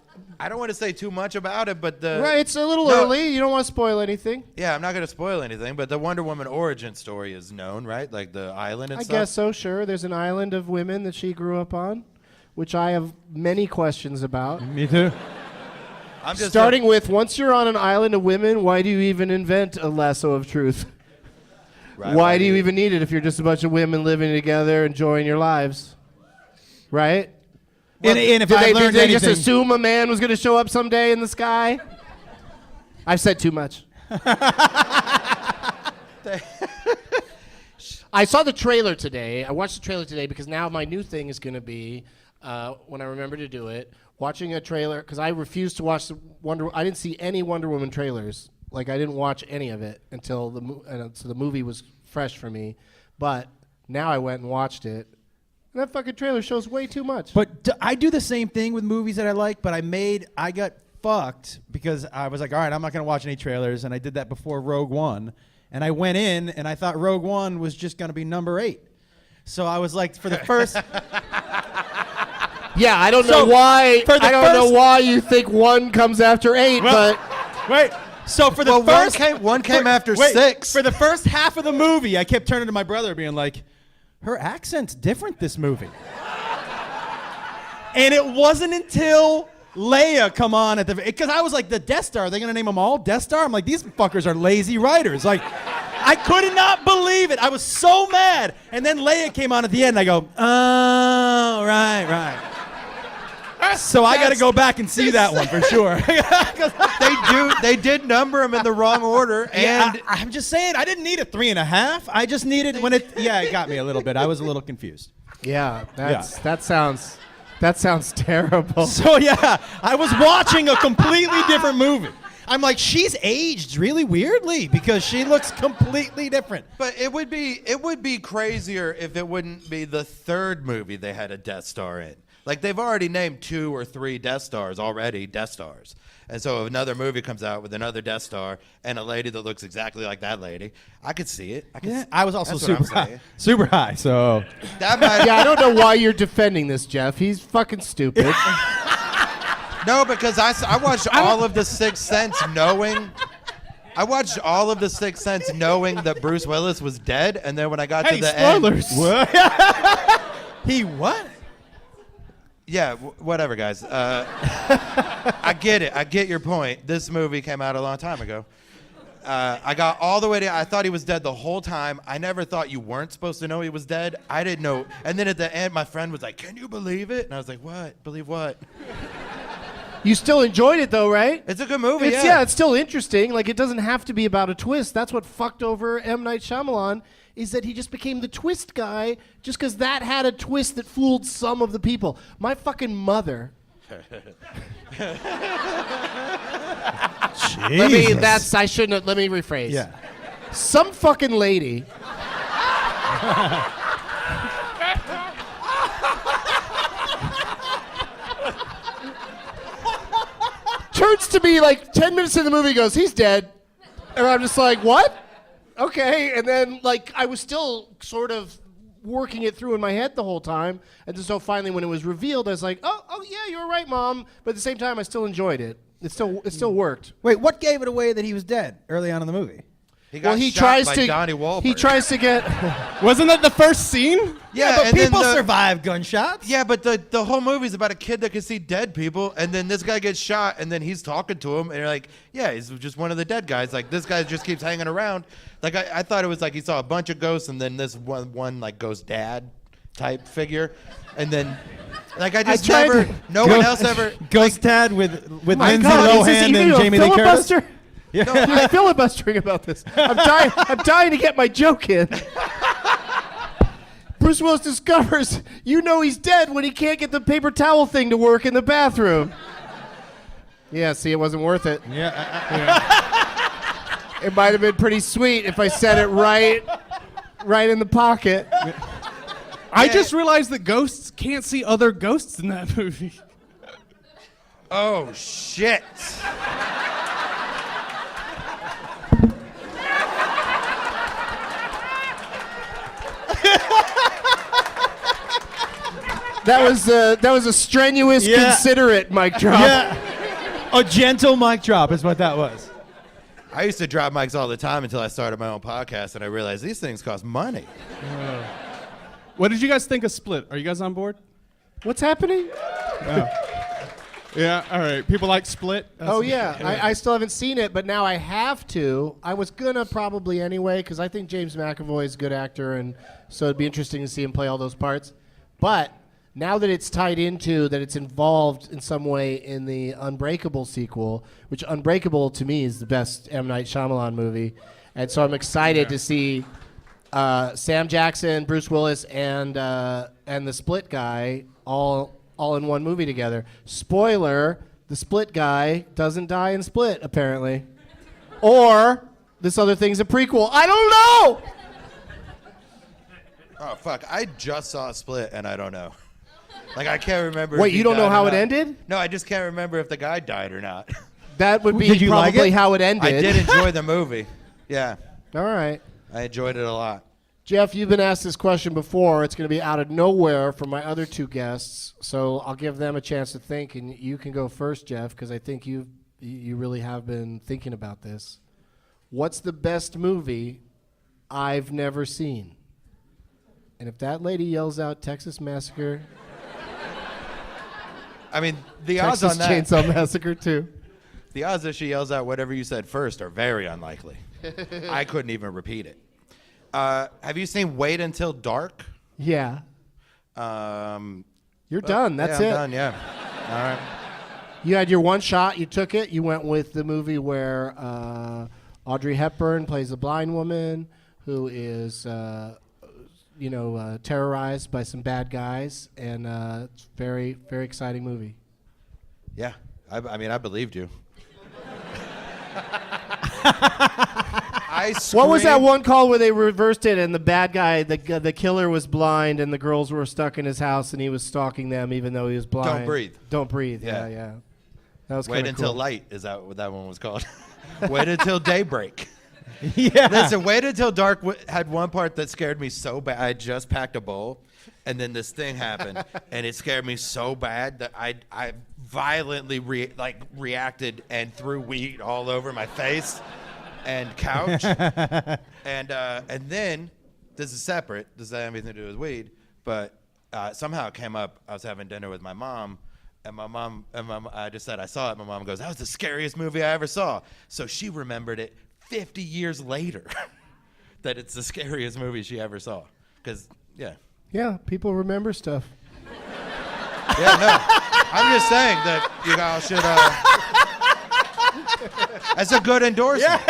don't want to say too much about it, but Right, it's a little No. early. You don't want to spoil anything. yeah, I'm not going to spoil anything, but the Wonder Woman origin story is known, right? Like the island and I stuff. guess so, sure. There's an island of women that she grew up on. which I have many questions about. Me too. I'm just Starting with, once you're on an island of women, why do you even invent a lasso of truth? Right, Why do you even need it if you're just a bunch of women living together, enjoying your lives? Right? And if Did I they, learned did they anything, just assume a man was going to show up someday in the sky? I've said too much. I saw the trailer today. I watched the trailer today because now my new thing is going to be, when I remember to do it, watching a trailer, because I refused to watch I didn't see any Wonder Woman trailers. Like, I didn't watch any of it until so the movie was fresh for me. But now I went and watched it. And that fucking trailer shows way too much. But I do the same thing with movies that I like, but I got fucked because I was like, all right, I'm not going to watch any trailers, and I did that before Rogue One. And I went in, and I thought Rogue One was just going to be number 8. So I was like, for the first... Yeah, I don't know why. I don't know why you think 1 comes after 8, but... Wait. So for the first... one came after wait, 6. For the first half of the movie, I kept turning to my brother being like, her accent's different this movie. And it wasn't until Leia come on at the... Because I was like, the Death Star, are they going to name them all Death Star? I'm like, these fuckers are lazy writers. Like, I could not believe it. I was so mad. And then Leia came on at the end, and I go, oh, right. So I got to go back and see that one for sure. They did number them in the wrong order, and I'm just saying, I didn't need a 3.5. I just needed when it. Yeah, it got me a little bit. I was a little confused. Yeah, that sounds terrible. So yeah, I was watching a completely different movie. I'm like, she's aged really weirdly because she looks completely different. but it would be crazier if it wouldn't be the third movie they had a Death Star in. Like, they've already named 2 or 3 Death Stars already, Death Stars. And so if another movie comes out with another Death Star and a lady that looks exactly like that lady, I could see it. I was also That's what I'm super high. saying. Super high, so... That might, Yeah, I don't know why you're defending this, Jeff. He's fucking stupid. No, because I watched all of The Sixth Sense knowing... I watched all of The Sixth Sense knowing that Bruce Willis was dead, and then when I got to the spoilers. end... He what? Yeah, whatever, guys. I get it. I get your point. This movie came out a long time ago. I got all the way to... I thought he was dead the whole time. I never thought you weren't supposed to know he was dead. I didn't know. And then at the end, my friend was like, can you believe it? And I was like, what? Believe what? You still enjoyed it, though, right? It's a good movie, Yeah, it's still interesting. Like, it doesn't have to be about a twist. That's what fucked over M. Night Shyamalan, is that he just became the twist guy just because that had a twist that fooled some of the people. My fucking mother... Let me rephrase. Yeah. Some fucking lady... turns to me like 10 minutes in the movie, goes, he's dead. And I'm just like, what? Okay. And then, like, I was still sort of working it through in my head the whole time. And so finally, when it was revealed, I was like, oh yeah, you were right, Mom. But at the same time, I still enjoyed it. It still worked. Wait, what gave it away that he was dead early on in the movie? He got shot by Donnie Wahlberg. He tries to get... Wasn't that the first scene? Yeah, but and then people survive gunshots. Yeah, but the whole movie's about a kid that can see dead people, and then this guy gets shot, and then he's talking to him, and you're like, yeah, he's just one of the dead guys. Like, this guy just keeps hanging around. Like, I thought it was like he saw a bunch of ghosts, and then this one like ghost dad type figure, and then... Like, I just never... No one else ever... Ghost Dad with Lindsay God, Lohan and even a Jamie Lee Curtis. filibuster? Yeah. No, I'm filibustering about this. I'm dying to get my joke in. Bruce Willis discovers he's dead when he can't get the paper towel thing to work in the bathroom. Yeah, see, it wasn't worth it. It might have been pretty sweet if I said it right in the pocket. I just realized that ghosts can't see other ghosts in that movie. Oh, shit. That was a strenuous, considerate mic drop. Yeah. A gentle mic drop is what that was. I used to drop mics all the time until I started my own podcast, and I realized these things cost money. What did you guys think of Split? Are you guys on board? What's happening? Yeah, all right. People like Split. Oh, yeah. I still haven't seen it, but now I have to. I was going to probably anyway, because I think James McAvoy is a good actor, and so it'd be interesting to see him play all those parts. But now that it's tied into, that it's involved in some way in the Unbreakable sequel, which Unbreakable to me is the best M. Night Shyamalan movie, and so I'm excited to see Sam Jackson, Bruce Willis, and the Split guy all in one movie together. Spoiler, the Split guy doesn't die in Split, apparently. Or this other thing's a prequel. I don't know! Oh, fuck. I just saw Split, and I don't know. Like, I can't remember. Wait, if he you don't know died or how it not. ended? No, I just can't remember if the guy died or not. That would be Did you like probably it? how it ended. I did enjoy the movie. Yeah, All right. I enjoyed it a lot. Jeff, you've been asked this question before. It's going to be out of nowhere from my other two guests, so I'll give them a chance to think, and you can go first, Jeff, because I think you really have been thinking about this. What's the best movie I've never seen? And if that lady yells out Texas Massacre, I mean, the odds Texas on that. Chainsaw Massacre too. The odds that she yells out whatever you said first are very unlikely. I couldn't even repeat it. Have you seen Wait Until Dark? Yeah. You're done. That's yeah, it. I'm done, yeah. All right. You had your one shot. You took it. You went with the movie where Audrey Hepburn plays a blind woman who is, terrorized by some bad guys, and it's a very, very exciting movie. Yeah. I mean, I believed you. What was that one called where they reversed it and the bad guy, the killer was blind and the girls were stuck in his house and he was stalking them even though he was blind? Don't Breathe. Don't Breathe. Yeah. Yeah. That was Wait kinda Until cool. Light is that what that one was called? Wait Until Daybreak. Yeah. Listen, Wait Until Dark had one part that scared me so bad. I just packed a bowl, and then this thing happened, and it scared me so bad that I violently reacted and threw weed all over my face and couch. and then this is separate. This doesn't have anything to do with weed, but somehow it came up. I was having dinner with my mom. And I just said I saw it. My mom goes, "That was the scariest movie I ever saw." So she remembered it 50 years later that it's the scariest movie she ever saw. Because, yeah. Yeah, people remember stuff. Yeah, no. I'm just saying that you guys should. That's a good endorsement.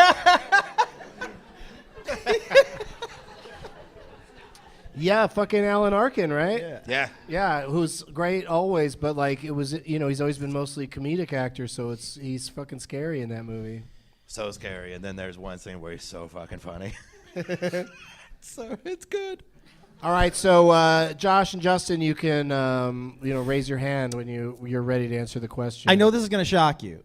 Yeah, fucking Alan Arkin, right? Yeah. Yeah, who's great always, but like it was, he's always been mostly a comedic actor, so he's fucking scary in that movie. So scary. And then there's one scene where he's so fucking funny. So it's good. All right, so Josh and Justin, you can raise your hand when you're ready to answer the question. I know this is going to shock you,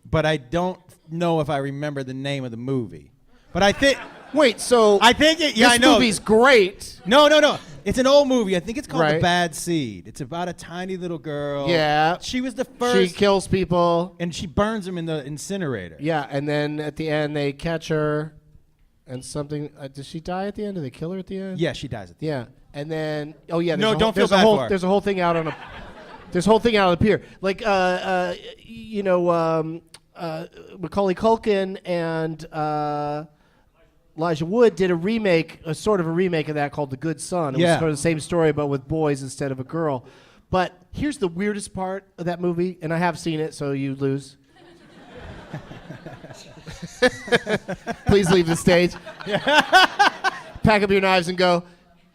but I don't know if I remember the name of the movie. But I think... Wait, so I think it... Yeah, this I know. movie's great. No. It's an old movie. I think it's called Right. The Bad Seed. It's about a tiny little girl. Yeah. She was the first... She kills people. And she burns them in the incinerator. Yeah, and then at the end they catch her, and something. Does she die at the end? Do they kill her at the end? Yeah, she dies at the end. Yeah, and then there's No, a don't feel there's a bad whole for her. there's a whole thing out on a there's a whole thing out on the pier. Like Macaulay Culkin and Elijah Wood did a sort of a remake of that called The Good Son. It was sort of the same story but with boys instead of a girl. But here's the weirdest part of that movie, and I have seen it, so you lose. Please leave the stage. Pack up your knives and go.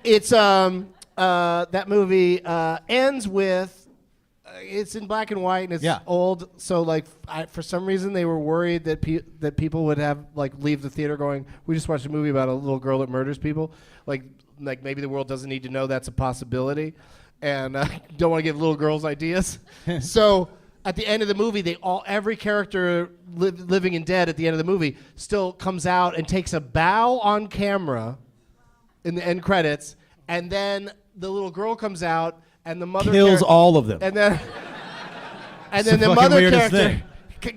It's that movie ends with it's in black and white and it's old. So like for some reason they were worried that people would have leave the theater going, we just watched a movie about a little girl that murders people. Like maybe the world doesn't need to know that's a possibility, and don't want to give little girls ideas. So at the end of the movie, every character living and dead at the end of the movie still comes out and takes a bow on camera in the end credits, and then the little girl comes out and the mother kills all of them. and then the the fucking mother weirdest character.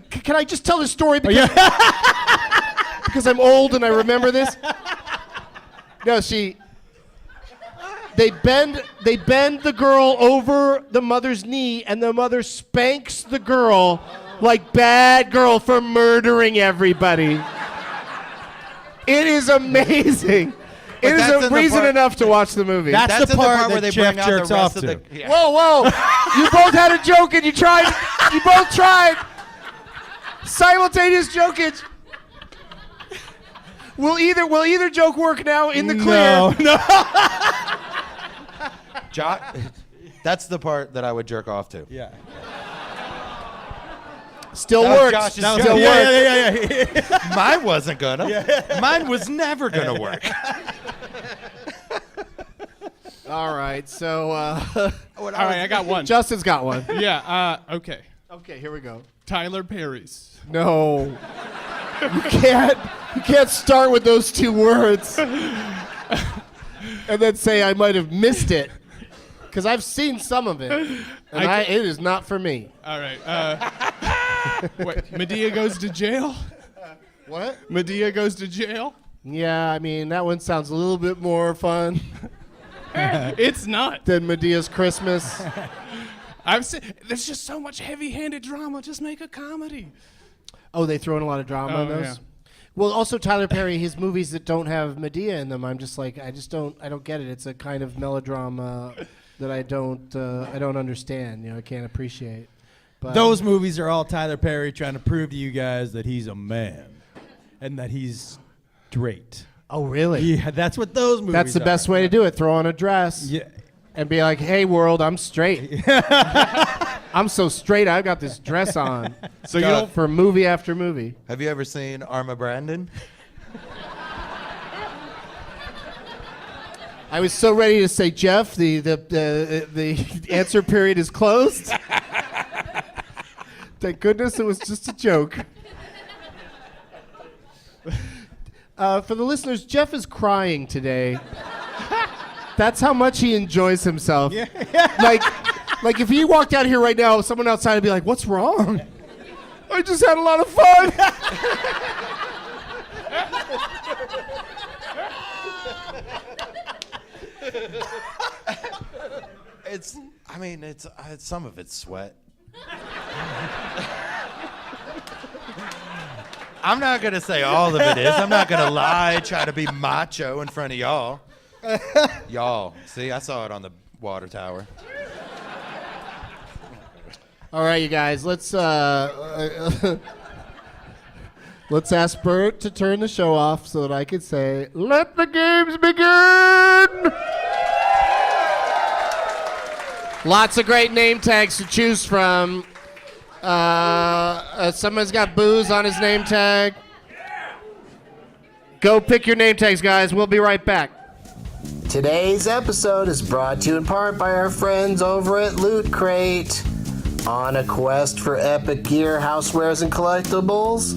Can I just tell this story because because I'm old and I remember this? No, They bend the girl over the mother's knee, and the mother spanks the girl like bad girl for murdering everybody. It is amazing. It is that's a in the reason part- enough to watch the movie. That's That's the in the part part that where they Jeff bring out the jerks rest off of to. the. Yeah. Whoa! You both had a joke and you tried. You both tried. Simultaneous joking. Will either joke work now in the clear? No. That's the part that I would jerk off to. Yeah. Still That was works. Josh's Still joke. works. Yeah. Mine wasn't gonna. Mine was never gonna work. All right. So All right, I got one. Justin's got one. Yeah. Okay. Okay, here we go. Tyler Perry's. No. You can't start with those two words and then say I might have missed it. Because I've seen some of it. And it is not for me. All right. Wait, Medea goes to jail? What? Medea goes to jail? Yeah, I mean, that one sounds a little bit more fun It's not. than Medea's Christmas. I've seen. There's just so much heavy-handed drama. Just make a comedy. Oh, they throw in a lot of drama in those? Yeah. Well, also Tyler Perry, his movies that don't have Medea in them, I'm just like, I don't get it. It's a kind of melodrama that I don't understand. You know, I can't appreciate. But Those movies are all Tyler Perry trying to prove to you guys that he's a man and that he's straight. Oh, really? Yeah, that's what those movies That's the are. best way to do it. Throw on a dress Yeah. and be like, "Hey, world, I'm straight. I'm so straight. I got this dress on." So you don't. For movie after movie. Have you ever seen Arma Brandon? I was so ready to say, Jeff, the answer period is closed. Thank goodness it was just a joke. For the listeners, Jeff is crying today. That's how much he enjoys himself. Yeah. like if he walked out here right now, someone outside would be like, "What's wrong?" I just had a lot of fun. It's some of it's sweat. I'm not gonna say all of it is. I'm not gonna lie, try to be macho in front of y'all. Y'all, see, I saw it on the water tower. All right, you guys, let's ask Bert to turn the show off so that I could say, "Let the games begin!" Lots of great name tags to choose from. Someone's got booze on his name tag. Go pick your name tags, guys. We'll be right back. Today's episode is brought to you in part by our friends over at Loot Crate. On a quest for epic gear, housewares, and collectibles,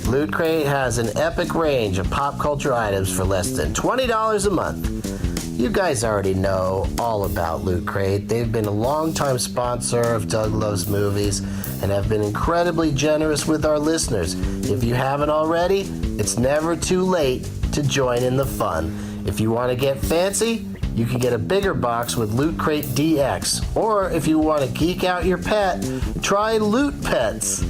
Loot Crate has an epic range of pop culture items for less than $20 a month. You guys already know all about Loot Crate. They've been a longtime sponsor of Doug Loves Movies and have been incredibly generous with our listeners. If you haven't already, it's never too late to join in the fun. If you want to get fancy, you can get a bigger box with Loot Crate DX. Or if you want to geek out your pet, try Loot Pets.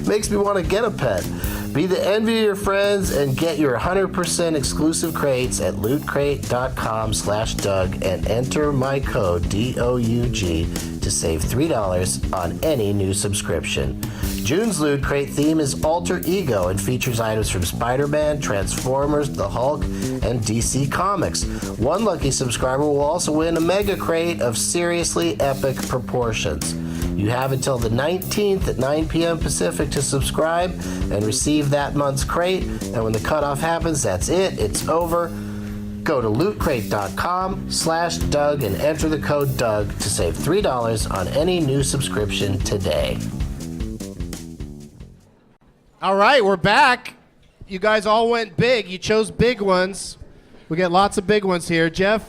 Makes me want to get a pet. Be the envy of your friends and get your 100% exclusive crates at lootcrate.com/Doug and enter my code DOUG to save $3 on any new subscription. June's Loot Crate theme is Alter Ego and features items from Spider-Man, Transformers, The Hulk, and DC Comics. One lucky subscriber will also win a mega crate of seriously epic proportions. You have until the 19th at 9 p.m. Pacific to subscribe and receive that month's crate. And when the cutoff happens, that's it. It's over. Go to lootcrate.com/Doug and enter the code Doug to save $3 on any new subscription today. All right, we're back. You guys all went big. You chose big ones. We got lots of big ones here. Jeff,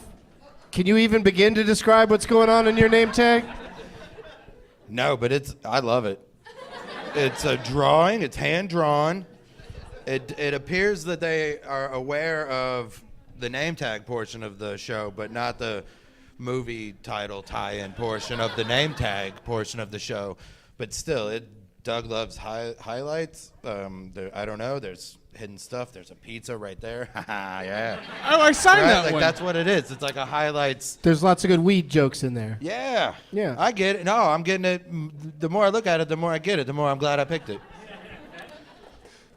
can you even begin to describe what's going on in your name tag? No, but I love it. It's a drawing. It's hand drawn. It appears that they are aware of the name tag portion of the show, but not the movie title tie-in portion of the name tag portion of the show, but still, Doug loves highlights. I don't know. There's hidden stuff. There's a pizza right there. Yeah. Oh, I signed that Like one. that's what it is. It's like a highlights. There's lots of good weed jokes in there. Yeah. Yeah. I get it. No, I'm getting it. The more I look at it, the more I get it. The more I'm glad I picked it.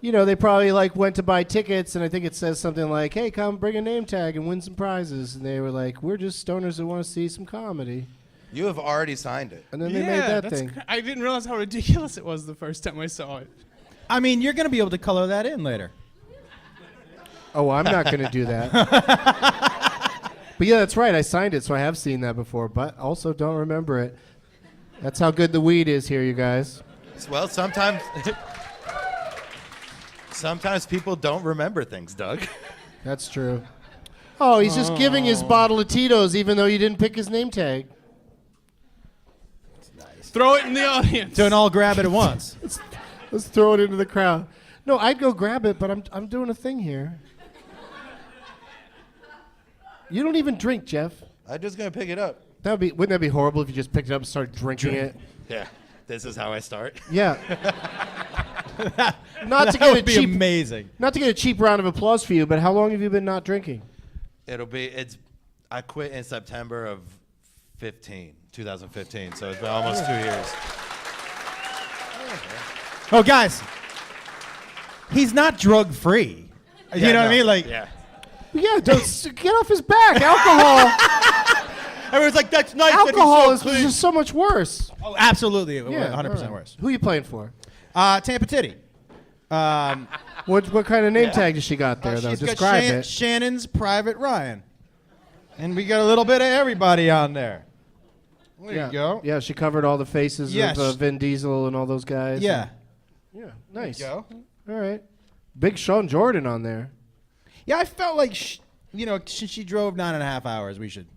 You know, they probably like went to buy tickets, and I think it says something like, "Hey, come bring a name tag and win some prizes." And they were like, "We're just stoners that want to see some comedy." You have already signed it. And then they made that thing. I didn't realize how ridiculous it was the first time I saw it. I mean, you're going to be able to color that in later. Oh, I'm not going to do that. But yeah, that's right. I signed it, so I have seen that before, but also don't remember it. That's how good the weed is here, you guys. Well, sometimes people don't remember things, Doug. That's true. Oh, he's just giving his bottle of Tito's even though you didn't pick his name tag. Throw it in the audience. Don't all grab it at once. Let's throw it into the crowd. No, I'd go grab it, but I'm doing a thing here. You don't even drink, Jeff. I'm just gonna pick it up. Wouldn't that be horrible if you just picked it up and started drinking it? Yeah, this is how I start. Yeah. Not to That get a would be cheap, amazing. not to get a cheap round of applause for you, but how long have you been not drinking? I quit in September of 2015, so it's been almost 2 years. Oh, guys, he's not drug-free. You know what I mean? Like, yeah. Yeah, get off his back. Alcohol. everyone's like, that's nice. Alcohol that is he's so clean. just so much worse. Oh, absolutely. Yeah, 100% all right. worse. Who are you playing for? Tampa Titty. What kind of name tag does she got there, though? She's Describe got it. Shannon's Private Ryan. And we got a little bit of everybody on there. There Yeah. you go. Yeah, she covered all the faces Yes. of Vin Diesel and all those guys. Yeah. Yeah, nice. Go. All right. Big Sean Jordan on there. Yeah, I felt like, since she drove 9.5 hours, we should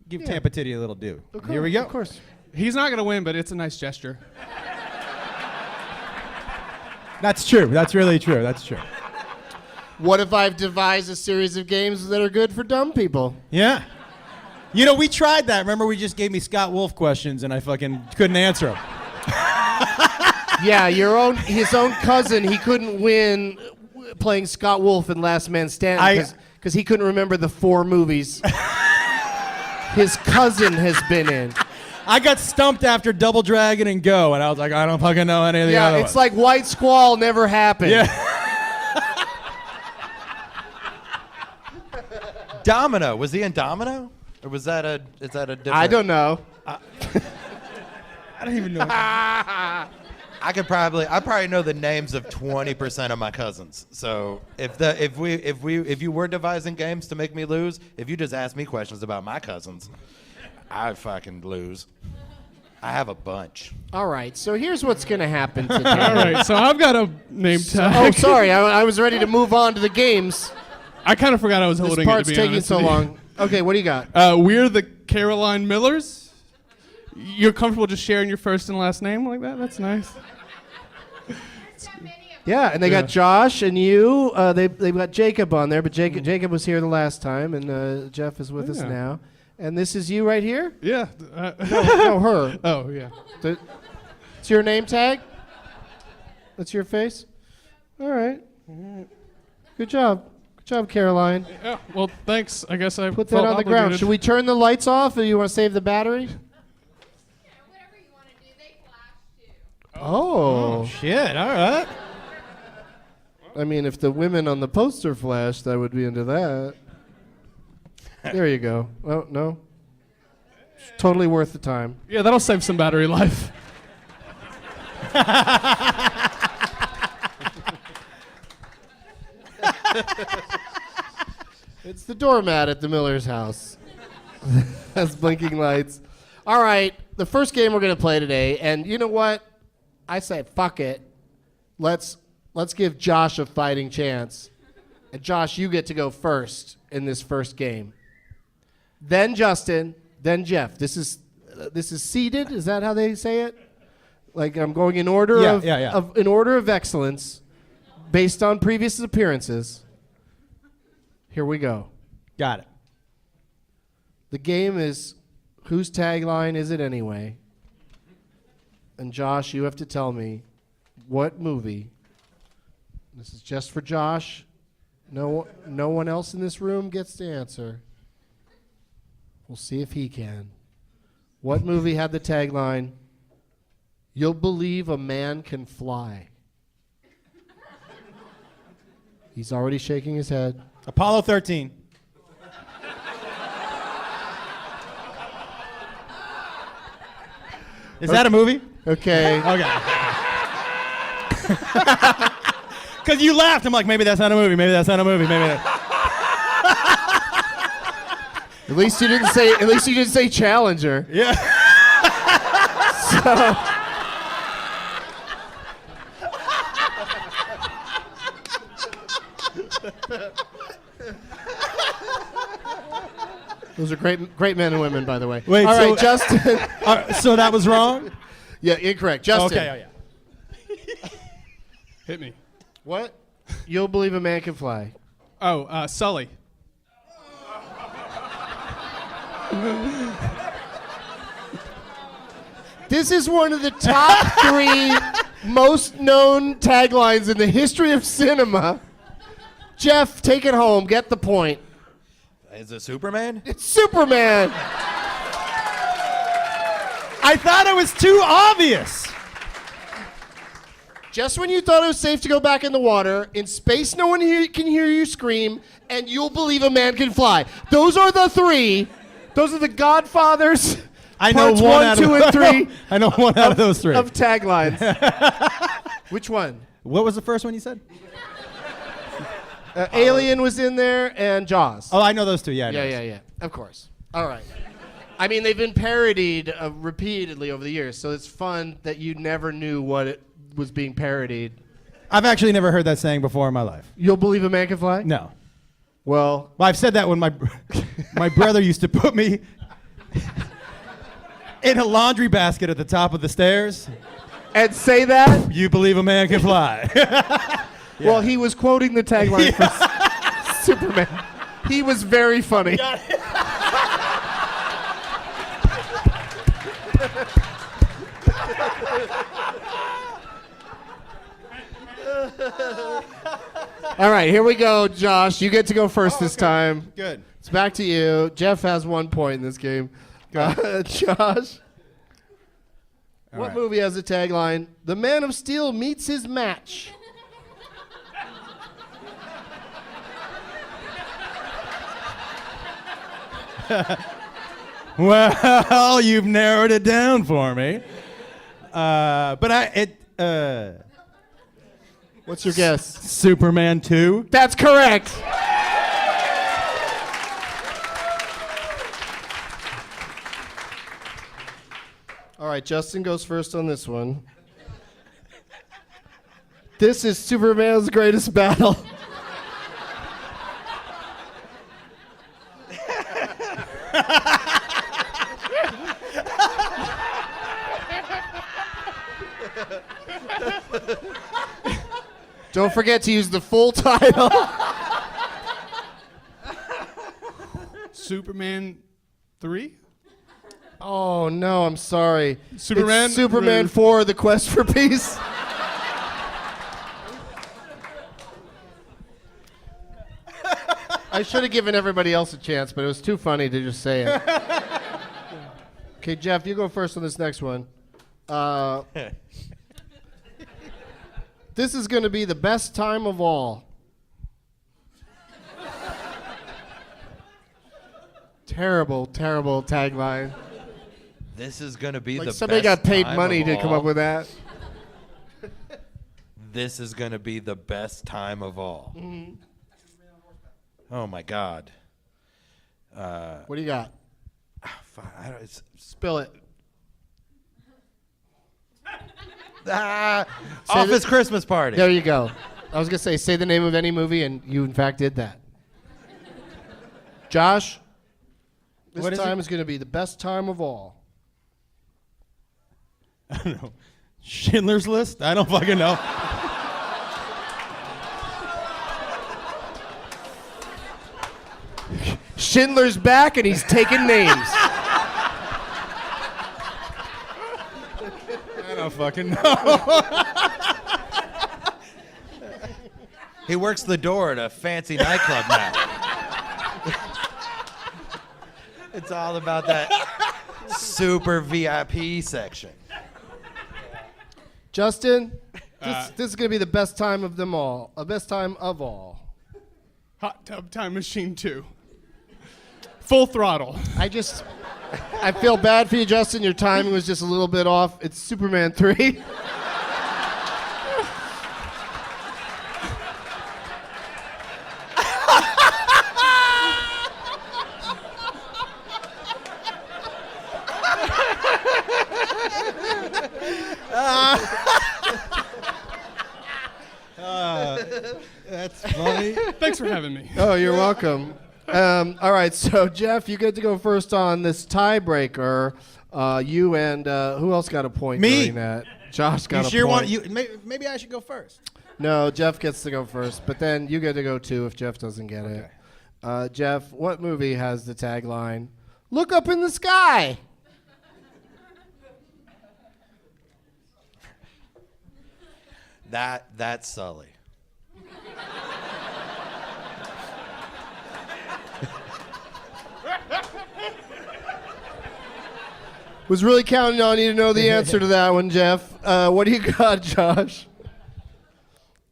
give Tampa Titty a little due. Here we go. Of course. He's not going to win, but it's a nice gesture. That's true. That's really true. That's true. What if I've devised a series of games that are good for dumb people? Yeah. We tried that. Remember, we just gave me Scott Wolf questions, and I fucking couldn't answer them. Yeah, his own cousin, he couldn't win playing Scott Wolf in Last Man Standing because he couldn't remember the 4 movies his cousin has been in. I got stumped after Double Dragon and Go, and I was like, I don't fucking know any of the other Yeah, it's like White Squall never happened. Yeah. Domino. Was he in Domino? Or is that a different? I don't know. I don't even know. I probably know the names of 20% of my cousins. So if you were devising games to make me lose, if you just ask me questions about my cousins, I'd fucking lose. I have a bunch. All right, so here's what's going to happen today. All right, so I've got a name tag. Oh, sorry, I was ready to move on to the games. I kind of forgot I was This holding part's it, to be taking honest so with you. long. Okay, what do you got? We're the Caroline Millers. You're comfortable just sharing your first and last name like that? That's nice. Yeah, and they got Josh and you. They've got Jacob on there, but Jacob was here the last time, and Jeff is with us Yeah. now. And this is you right here? Yeah. No, her. Oh, yeah. It's your name tag? That's your face? All right. Good job. Good job, Caroline. Yeah. Well, thanks. I guess I Put that on the ground. Should we turn the lights off, or you want to save the battery? Whatever you want to do, they flash too. Oh. Shit, all right. I mean, if the women on the poster flashed, I would be into that. There you go. Oh, no? Totally worth the time. Yeah, that'll save some battery life. It's the doormat at the Miller's house. Has blinking lights. All right, the first game we're going to play today, and you know what? I say fuck it. Let's give Josh a fighting chance. And Josh, you get to go first in this first game. Then Justin, then Jeff. This is seeded. Is that how they say it? Like I'm going in order in order of excellence, based on previous appearances. Here we go. Got it. The game is, whose tagline is it anyway? And Josh, you have to tell me what movie. This is just for Josh. No one else in this room gets to answer. We'll see if he can. What movie had the tagline, "You'll believe a man can fly"? He's already shaking his head. Apollo 13. Is that a movie? Okay. Okay. Because you laughed. I'm like, maybe that's not a movie. Maybe that's not a movie. Maybe that. At least you didn't say Challenger. Yeah. So those are great men and women, by the way. Wait, all so- right, Justin. So that was wrong? Yeah, incorrect. Justin. Okay, oh yeah. Hit me. What? You'll believe a man can fly. Oh, Sully. This is one of the top 3 most known taglines in the history of cinema. Geoff, take it home. Get the point. Is it Superman? It's Superman. I thought it was too obvious. Just when you thought it was safe to go back in the water, in space no one can hear you scream, and you'll believe a man can fly. Those are the 3. Those are the Godfathers. I know parts one 1, out 2, of and 3 I know one out of those 3. of taglines. Which one? What was the first one you said? Alien was in there, and Jaws. Oh, I know those 2. Yeah. I know Yeah, those. yeah. Of course. All right. I mean, they've been parodied repeatedly over the years, so it's fun that you never knew what it was being parodied. I've actually never heard that saying before in my life. You'll believe a man can fly? No. Well, Well, I've said that when my brother used to put me in a laundry basket at the top of the stairs. and say that? You believe a man can fly. Well, he was quoting the tagline for Superman. He was very funny. All right, here we go, Josh. You get to go first this time. Good. It's back to you. Geoff has 1 point in this game. Josh. What right. movie has a tagline? The Man of Steel meets his match. Well, you've narrowed it down for me. What's your guess? Superman 2. That's correct. All right, Justin goes first on this one. This is Superman's greatest battle. Don't forget to use the full title. Superman 3? Oh, no, I'm sorry. Superman? It's Superman 4, The Quest for Peace. I should have given everybody else a chance, but it was too funny to just say it. Okay, Geoff, you go first on this next one. This is going to be the best time of all. Terrible, terrible tagline. This is gonna be Like the somebody best got paid time money of to come all. up with that. This is gonna be the best time of all. Mm-hmm. Oh my God. What do you got? I don't, it's, Spill it. Office Christmas Party. There you go. I was going to say the name of any movie, and you, in fact, did that. Josh, What this is time it? is going to be the best time of all. I don't know. Schindler's List? I don't fucking know. Schindler's back, and he's taking names. I don't fucking know. He works the door at a fancy nightclub now. It's all about that super VIP section. Justin, this is going to be the best time of them all. The best time of all. Hot Tub Time Machine 2. Full throttle. I feel bad for you, Justin. Your timing was just a little bit off. It's Superman 3. That's funny. Thanks for having me. Oh, you're welcome. All right, so Geoff, you get to go first on this tiebreaker. You and who else got a point Me. during that? Josh got You a sure point. maybe I should go first. No, Geoff gets to go first, but then you get to go too if Geoff doesn't get it. Geoff, what movie has the tagline, "Look up in the sky"? That's Sully. Was really counting on you to know the answer to that one, Geoff. What do you got, Josh?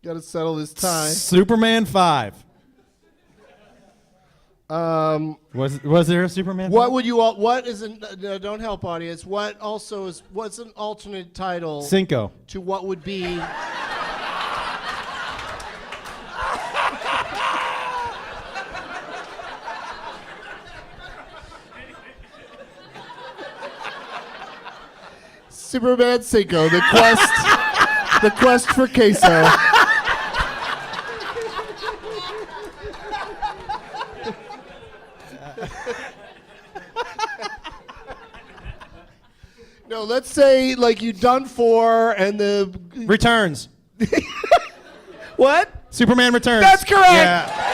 Got to settle this tie. Superman 5. Was there a Superman? What 5? would you all? What is an? Don't help, audience. What also is? What's an alternate title Cinco. to what would be? Superman Cinco, the quest for queso. No, let's say like you done for and the Returns. what? Superman Returns. That's correct. Yeah.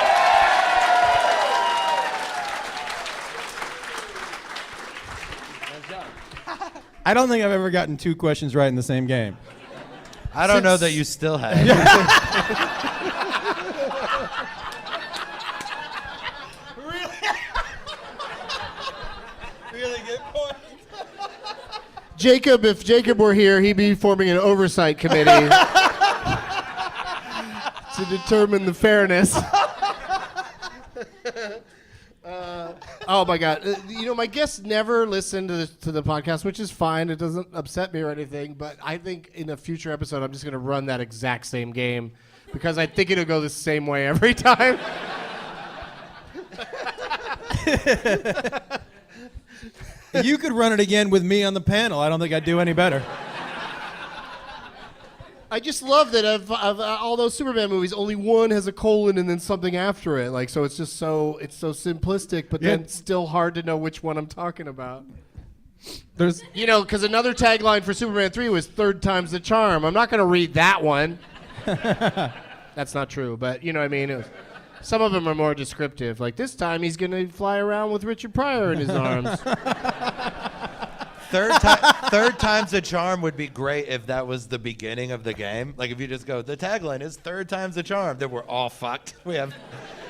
I don't think I've ever gotten 2 questions right in the same game. I don't know that you still have. Really good point. Jacob, if Jacob were here, he'd be forming an oversight committee to determine the fairness. Oh my God! My guests never listen to the podcast, which is fine. It doesn't upset me or anything. But I think in a future episode, I'm just going to run that exact same game because I think it'll go the same way every time. You could run it again with me on the panel. I don't think I'd do any better. I just love that of all those Superman movies, only one has a colon and then something after it. Like, so it's just so simplistic, but then still hard to know which one I'm talking about. There's Because another tagline for Superman 3 was "Third time's the charm." I'm not going to read that one. That's not true, but you know what I mean. Some of them are more descriptive. Like this time, he's going to fly around with Richard Pryor in his arms. Third time's a charm would be great if that was the beginning of the game. Like if you just go, the tagline is "Third time's a charm," then we're all fucked.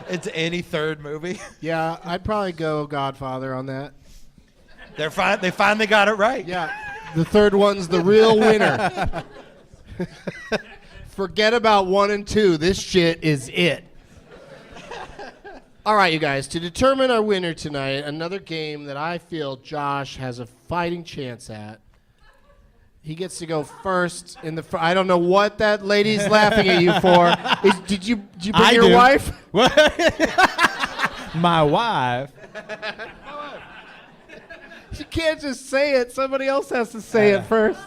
It's any third movie. Yeah, I'd probably go Godfather on that. They finally got it right. Yeah, the third one's the real winner. Forget about 1 and 2. This shit is it. All right, you guys, to determine our winner tonight, another game that I feel Josh has a fighting chance at. He gets to go first in the. I don't know what that lady's laughing at you for. Did you bring your wife? What? My wife. You can't just say it. Somebody else has to say it first.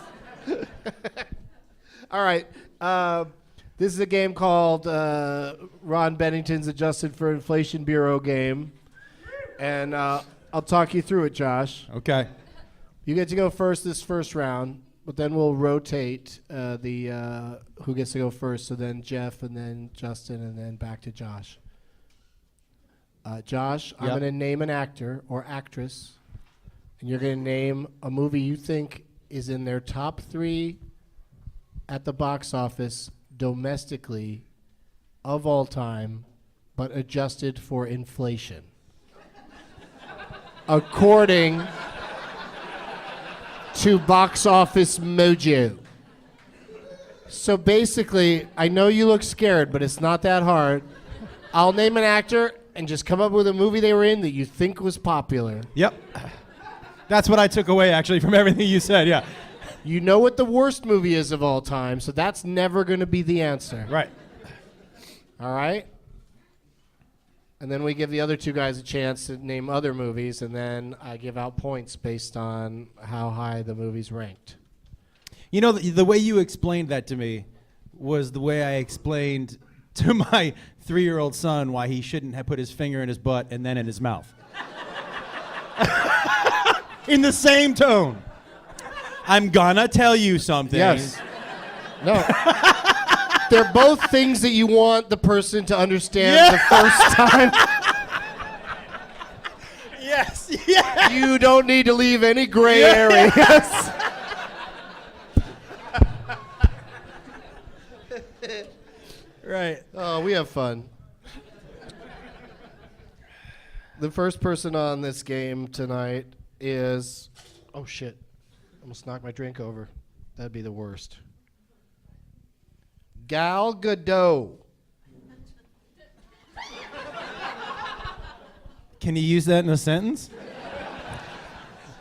All right. This is a game called Ron Bennington's Adjusted for Inflation Bureau game. And I'll talk you through it, Josh. Okay. You get to go first this first round, but then we'll rotate who gets to go first. So then Geoff, and then Justin, and then back to Josh. Josh, I'm Yep. going to name an actor or actress, and you're going to name a movie you think is in their top 3 at the box office domestically of all time, but adjusted for inflation. According to Box Office Mojo. So basically, I know you look scared, but it's not that hard. I'll name an actor and just come up with a movie they were in that you think was popular. Yep. That's what I took away, actually, from everything you said, yeah. You know what the worst movie is of all time, so that's never going to be the answer. Right. All right? And then we give the other 2 guys a chance to name other movies, and then I give out points based on how high the movie's ranked. You know, the way you explained that to me was the way I explained to my 3-year-old son why he shouldn't have put his finger in his butt and then in his mouth. In the same tone. I'm gonna tell you something. Yes. No. They're both things that you want the person to understand the first time. Yes, yes. You don't need to leave any gray areas. Right. Oh, we have fun. The first person on this game tonight is... Oh, shit. Almost knocked my drink over. That'd be the worst. Gal Gadot. Can you use that in a sentence?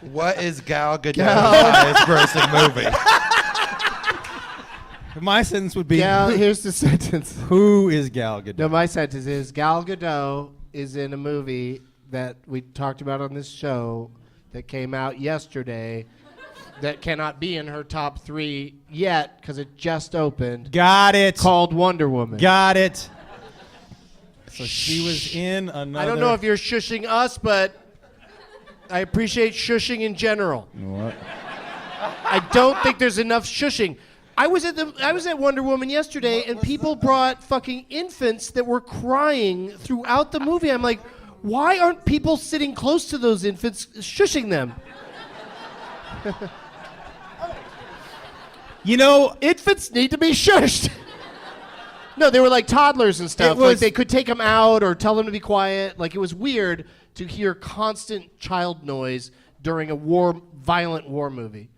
What is Gal Gadot's highest grossing movie? My sentence would be, Here's the sentence. who is Gal Gadot? No, my sentence is Gal Gadot is in a movie that we talked about on this show that came out yesterday that cannot be in her top 3 yet because it just opened. Got it. Called Wonder Woman. Got it. So she was in another... I don't know if you're shushing us, but I appreciate shushing in general. What? I don't think there's enough shushing. I was at Wonder Woman yesterday, and people brought fucking infants that were crying throughout the movie. I'm like, why aren't people sitting close to those infants, shushing them? You know, Infants need to be shushed. No, they were like toddlers and stuff. It was- Like they could take them out or tell them to be quiet. Like it was weird to hear constant child noise during a violent war movie.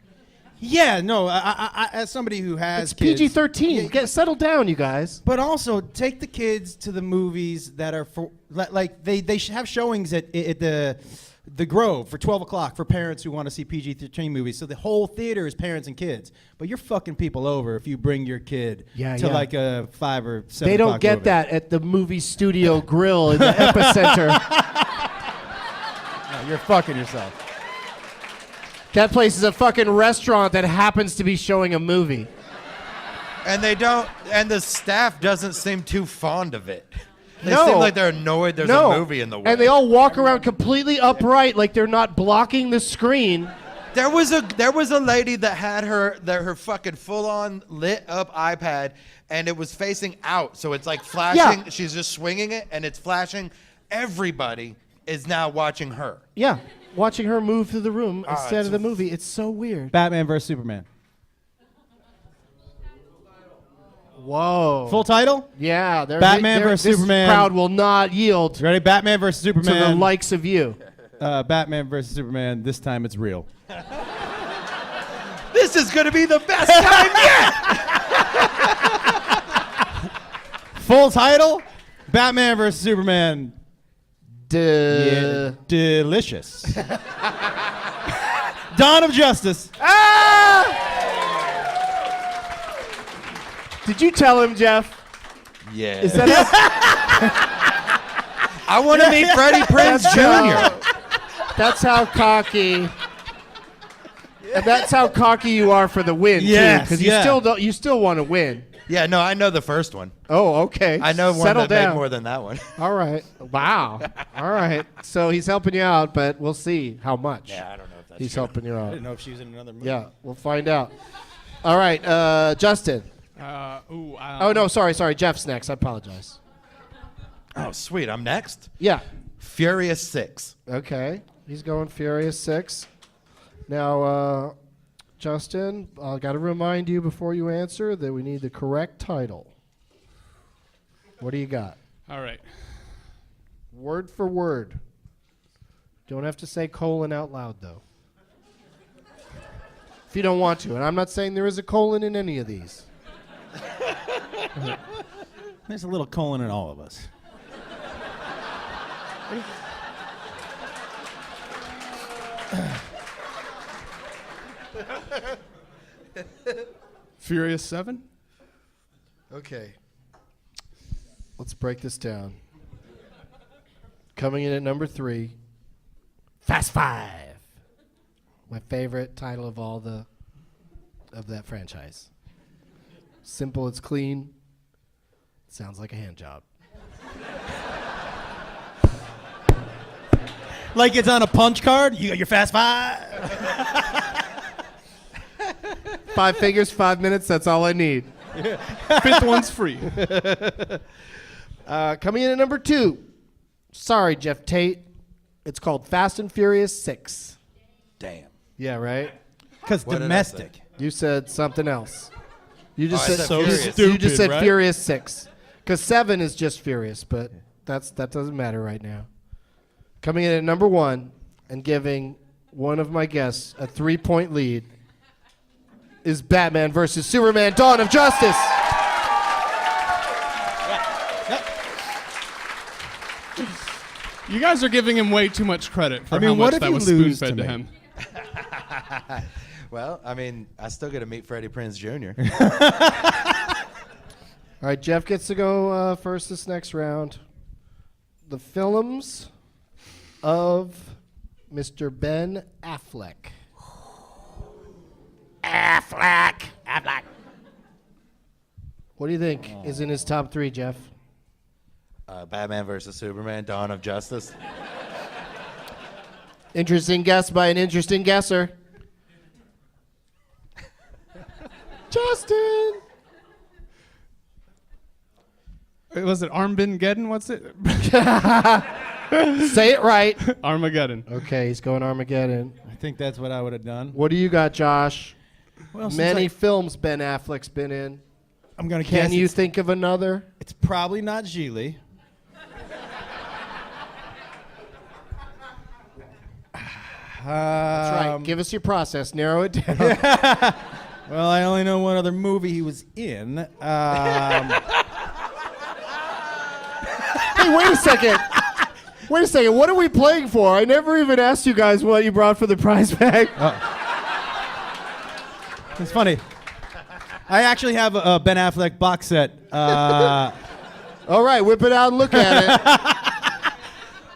yeah, no, I as somebody who has It's kids... PG-13. Get settle down, you guys. But also, take the kids to the movies that are for... Like, they have showings at the Grove for 12 o'clock for parents who want to see PG-13 movies. So the whole theater is parents and kids. But you're fucking people over if you bring your kid to like a 5 or 7 They don't o'clock get movie. that at the movie studio grill in the epicenter. No, you're fucking yourself. That place is a fucking restaurant that happens to be showing a movie. And the staff doesn't seem too fond of it. They No. seem like they're annoyed there's a movie in the way. And they all walk around completely upright like they're not blocking the screen. There was a lady that had her fucking full on lit up iPad and it was facing out, so it's like flashing. Yeah. She's just swinging it and it's flashing. Everybody is now watching her. Yeah, watching her move through the room instead of the movie. It's so weird. Batman vs. Superman. Whoa. Full title? Yeah. Batman versus this Superman. crowd will not yield Ready? Batman vs. to Superman. the likes of you. Batman vs. Superman. This time it's real. This is gonna be the best time yet. Full title? Batman vs. Superman. Delicious. Dawn of Justice. Did you tell him, Jeff? Yeah. Is that us? I want to meet Freddie Prinze Jr. That's how cocky. And that's how cocky you are for the win, Yes, too. yeah. Because you still want to win. Yeah, no, I know the first one. Oh, okay. I know one Settle that down. made more than that one. All right. Wow. All right. So he's helping you out, but we'll see how much. Yeah, I don't know if that's He's true. helping you I out. didn't know if she was in another movie. Yeah, we'll find out. All right, Justin. Oh, no, sorry. Jeff's next. I apologize. Oh, sweet. I'm next. Yeah. Furious 6. Okay, he's going Furious 6. Now, Justin, I got to remind you before you answer that we need the correct title. What do you got? All right. Word for word. Don't have to say colon out loud, though. If you don't want to. And I'm not saying there is a colon in any of these. There's a little colon in all of us. Furious 7? Okay. Let's break this down. Coming in at number 3, Fast 5. My favorite title of of that franchise. Simple, it's clean. Sounds like a hand job. Like it's on a punch card? You got your Fast 5? 5 figures, 5 minutes, that's all I need. Fifth one's free. Coming in at number 2. Sorry, Geoff Tate. It's called Fast and Furious 6. Damn. Yeah, right? Because What did I domestic. You said something else. You just I said said So Furious. you stupid, just said right? Furious 6. Because 7 is just Furious, but that doesn't matter right now. Coming in at number 1 and giving one of my guests a 3-point lead is Batman versus Superman: Dawn of Justice. You guys are giving him way too much credit for I mean, how what much if that you was lose spoon-fed to to me? him. Well, I mean, I still get to meet Freddie Prinze Jr. All right, Jeff gets to go first this next round. The films of Mr. Ben Affleck. Affleck. What do you think is in his top 3, Jeff? Batman versus Superman, Dawn of Justice. Interesting guess by an interesting guesser. Justin. Was it Armageddon? What's it? Say it right. Armageddon. Okay, he's going Armageddon. I think that's what I would have done. What do you got, Josh? Well, since Many films Ben Affleck's been in. I'm going to Can guess you it's, think of another? it's probably not Gigli. That's right. Give us your process. Narrow it down. Well, I only know one other movie he was in. Hey, wait a second. Wait a second. What are we playing for? I never even asked you guys what you brought for the prize bag. It's funny. I actually have a Ben Affleck box set. All right, whip it out and look at it.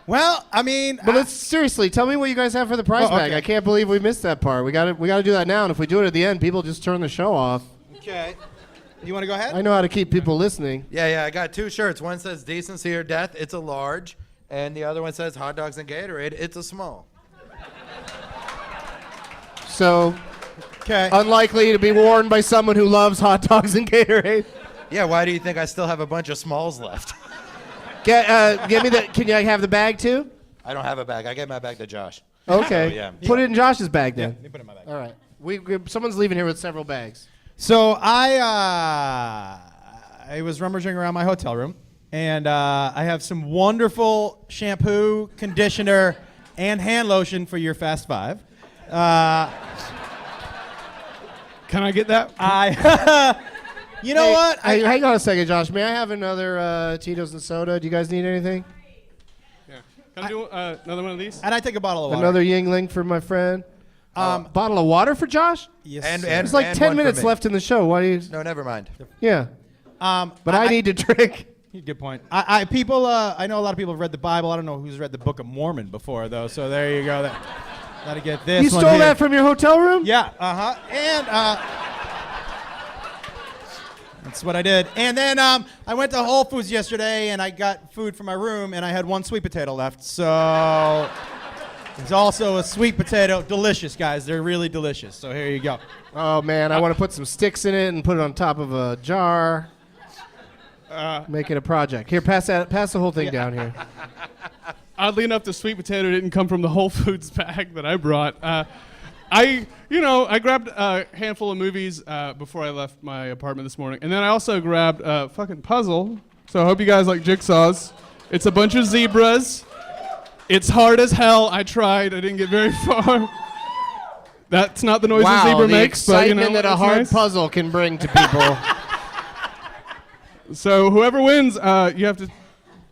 Well, I mean, But let's seriously tell me what you guys have for the prize bag. okay. I can't believe we missed that part. We got to do that now. And if we do it at the end, people just turn the show off. okay. You want to go ahead? I know how to keep people listening. Yeah, I got 2 shirts. One says Decency or Death, it's a large. And the other one says Hot Dogs and Gatorade, it's a small. So Okay. unlikely to be worn by someone who loves hot dogs and Gatorade. Yeah, why do you think I still have a bunch of smalls left? Give me the. Can I have the bag too? I don't have a bag. I gave my bag to Josh. Okay. Oh, yeah. Put it in Josh's bag then. You put it in my bag. All right. Someone's leaving here with several bags. So I was rummaging around my hotel room, and I have some wonderful shampoo, conditioner, and hand lotion for your Fast 5. Can I get that? You know what? Hey, hang on a second, Josh. May I have another Tito's and soda? Do you guys need anything? Yeah. Can I do another one of these? And I take a bottle of water. Another Yingling for my friend. Bottle of water for Josh? Yes, And- sir. and- There's like 10 one for minutes me. left in the show. Why do you? No, never mind. Yeah. But I need to drink. Good point. I know a lot of people have read the Bible. I don't know who's read the Book of Mormon before, though. So there you go. Gotta get this. You one stole here. that from your hotel room? Yeah. And that's what I did. And then I went to Whole Foods yesterday, and I got food for my room, and I had 1 sweet potato left. So there's also a sweet potato. Delicious, guys. They're really delicious. So here you go. Oh man, I want to put some sticks in it and put it on top of a jar. Make it a project. Here, pass the whole thing down here. Oddly enough, the sweet potato didn't come from the Whole Foods bag that I brought. I grabbed a handful of movies before I left my apartment this morning, and then I also grabbed a fucking puzzle. So I hope you guys like jigsaws. It's a bunch of zebras. It's hard as hell. I tried. I didn't get very far. That's not the noise a zebra the makes, but you know, excitement that a it's hard nice. puzzle can bring to people. So whoever wins, you have to,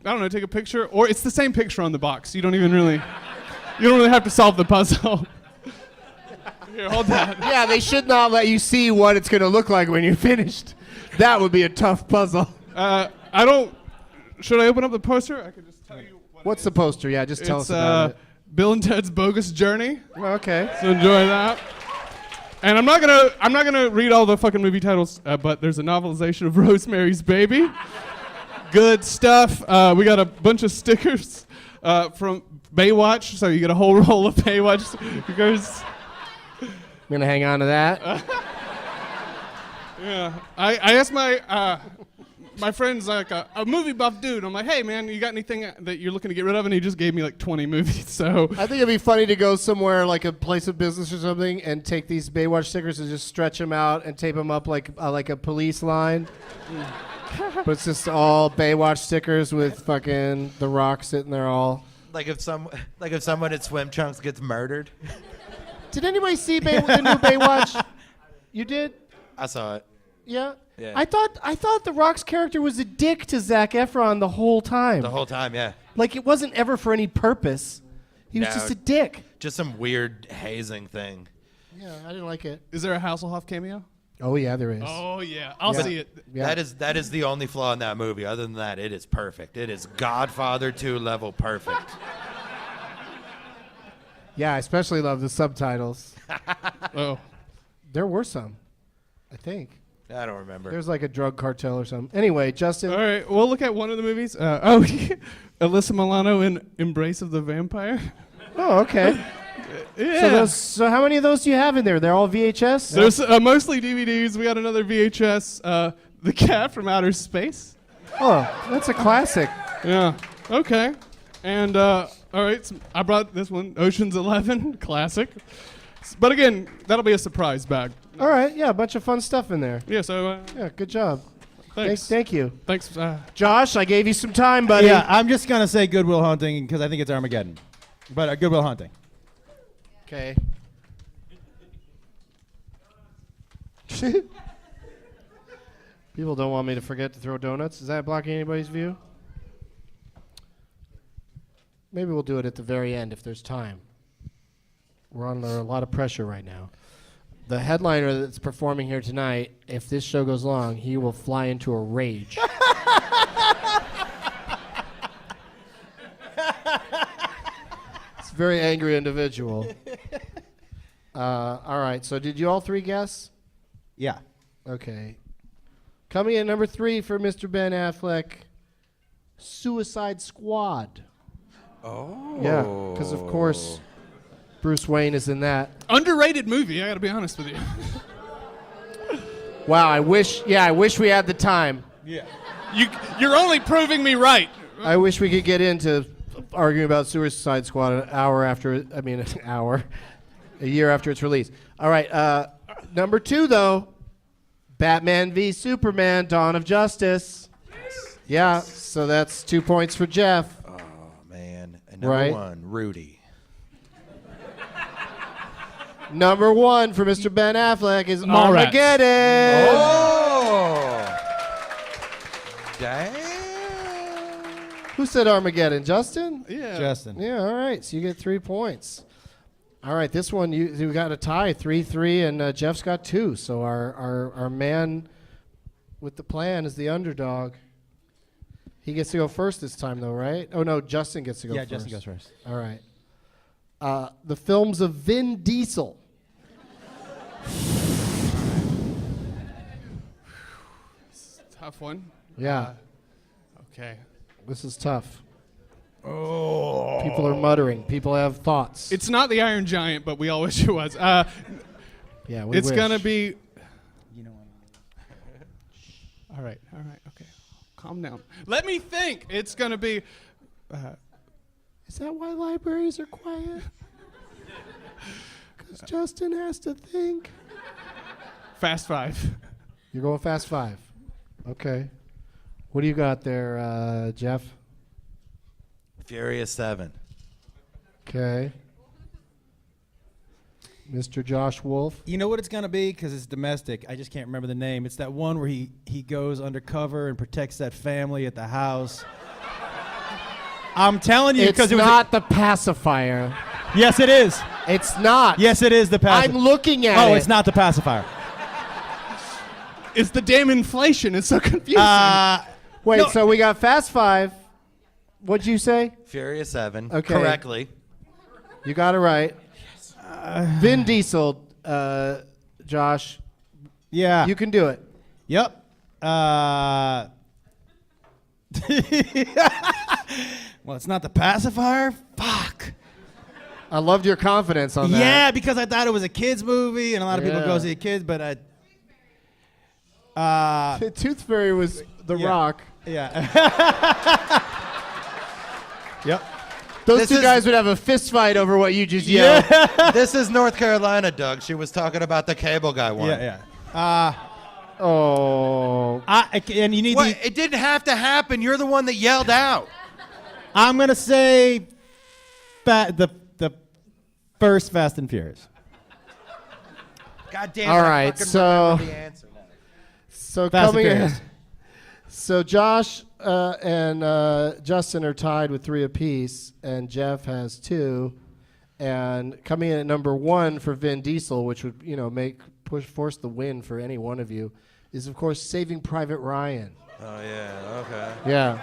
I don't know, take a picture, or it's the same picture on the box. You don't really have to solve the puzzle. Here, hold that. Yeah, they should not let you see what it's going to look like when you're finished. That would be a tough puzzle. Should I open up the poster? I could just tell you what What's the poster? Yeah, just tell us about it. Bill and Ted's Bogus Journey. Okay. So enjoy that. And I'm not gonna read all the fucking movie titles, but there's a novelization of Rosemary's Baby. Good stuff. We got a bunch of stickers from Baywatch, so you get a whole roll of Baywatch stickers. I'm going to hang on to that. Yeah. I asked my friend's like a movie buff dude. I'm like, hey man, you got anything that you're looking to get rid of? And he just gave me like 20 movies. So I think it'd be funny to go somewhere like a place of business or something and take these Baywatch stickers and just stretch them out and tape them up like a police line. But it's just all Baywatch stickers with fucking The Rock sitting there all. Like if someone in swim trunks gets murdered. Did anybody see the new Baywatch? You did? I saw it. Yeah. Yeah. I thought The Rock's character was a dick to Zac Efron the whole time. The whole time, yeah. Like it wasn't ever for any purpose. He was just a dick. Just some weird hazing thing. Yeah, I didn't like it. is there a Hasselhoff cameo? Oh yeah, there is. Oh yeah, I'll see it. Yeah. That is the only flaw in that movie. Other than that, it is perfect. It is Godfather 2 level perfect. Yeah, I especially love the subtitles. Oh. There were some, I think. I don't remember. There's like a drug cartel or something. Anyway, Justin. All right, we'll look at one of the movies. Alyssa Milano in Embrace of the Vampire. Oh, okay. Yeah. So how many of those do you have in there? They're all VHS? There's mostly DVDs. We got another VHS, The Cat from Outer Space. Oh, that's a classic. Yeah. Okay. And all right, I brought this one, Ocean's 11, classic. But again, that'll be a surprise bag. All right, yeah, a bunch of fun stuff in there. Yeah. So. Yeah, good job. Thanks. Thank you. Thanks. Josh, I gave you some time, buddy. Yeah, I'm just gonna say Good Will Hunting because I think it's Armageddon, but Good Will Hunting. Okay. People don't want me to forget to throw donuts. Is that blocking anybody's view? Maybe we'll do it at the very end if there's time. We're under a lot of pressure right now. The headliner that's performing here tonight, if this show goes long, he will fly into a rage. It's a very angry individual. All right, so did you all three guess? Yeah. Okay. Coming in number 3 for Mr. Ben Affleck, Suicide Squad. Oh. Yeah, because of course Bruce Wayne is in that. Underrated movie. I got to be honest with you. Wow, I wish we had the time. Yeah. You're only proving me right. I wish we could get into arguing about Suicide Squad a year after its release. All right, number 2 though, Batman v Superman: Dawn of Justice. Yeah, so that's 2 points for Jeff. Oh man. And number 1, Rudy. Number 1 for Mr. Ben Affleck is Mallrats. Armageddon. Oh. Damn. Who said Armageddon? Justin? Yeah. Justin. Yeah, all right. So you get 3 points. All right, this one you got a tie, 3-3, and Jeff's got 2. So our man with the plan is the underdog. He gets to go first this time, though, right? Oh no, Justin gets to go first. Yeah, Justin goes first. All right. The films of Vin Diesel. Tough one. Yeah, Okay. this is tough. Oh. People are muttering. People have thoughts. It's not the Iron Giant, but we all wish it was. Yeah, we It's wish. gonna be. You know All right. Okay. Calm down. Let me think. It's gonna be. Is that why libraries are quiet? Because Justin has to think. Fast Five. You're going Fast Five. Okay. What do you got there, Jeff? Furious 7. Okay. Mr. Josh Wolf. You know what it's gonna be because it's domestic. I just can't remember the name. It's that one where he goes undercover and protects that family at the house. I'm telling you, because It's not the pacifier. Yes, it is. It's not. Yes, it is the pacifier. I'm looking at it. Oh, it's not the pacifier. It's the damn inflation. It's so confusing. Wait, No. so we got Fast Five. What'd you say? Furious 7. Okay. Correctly. You got it right. Vin Diesel, Josh. Yeah. You can do it. Yep. Well, it's not the pacifier. Fuck. I loved your confidence on that. Yeah, because I thought it was a kids movie, and a lot of people Yeah. go see kids, but I. Tooth Fairy was The Yeah. Rock. Yeah. Yep. Those This two is- guys would have a fist fight over what you just yelled. This is North Carolina, Doug. She was talking about the cable guy one. Yeah, yeah. Oh. And you need What? to. It didn't have to happen. You're the one that yelled out. I'm gonna say, the first Fast and Furious. God damn it. All I right, fucking so- remember the answer now. So Fast and coming in. Furious. So Josh and Justin are tied with 3 apiece, and Jeff has 2. And coming in at number 1 for Vin Diesel, which would force the win for any one of you, is of course Saving Private Ryan. Oh, yeah. Okay. Yeah.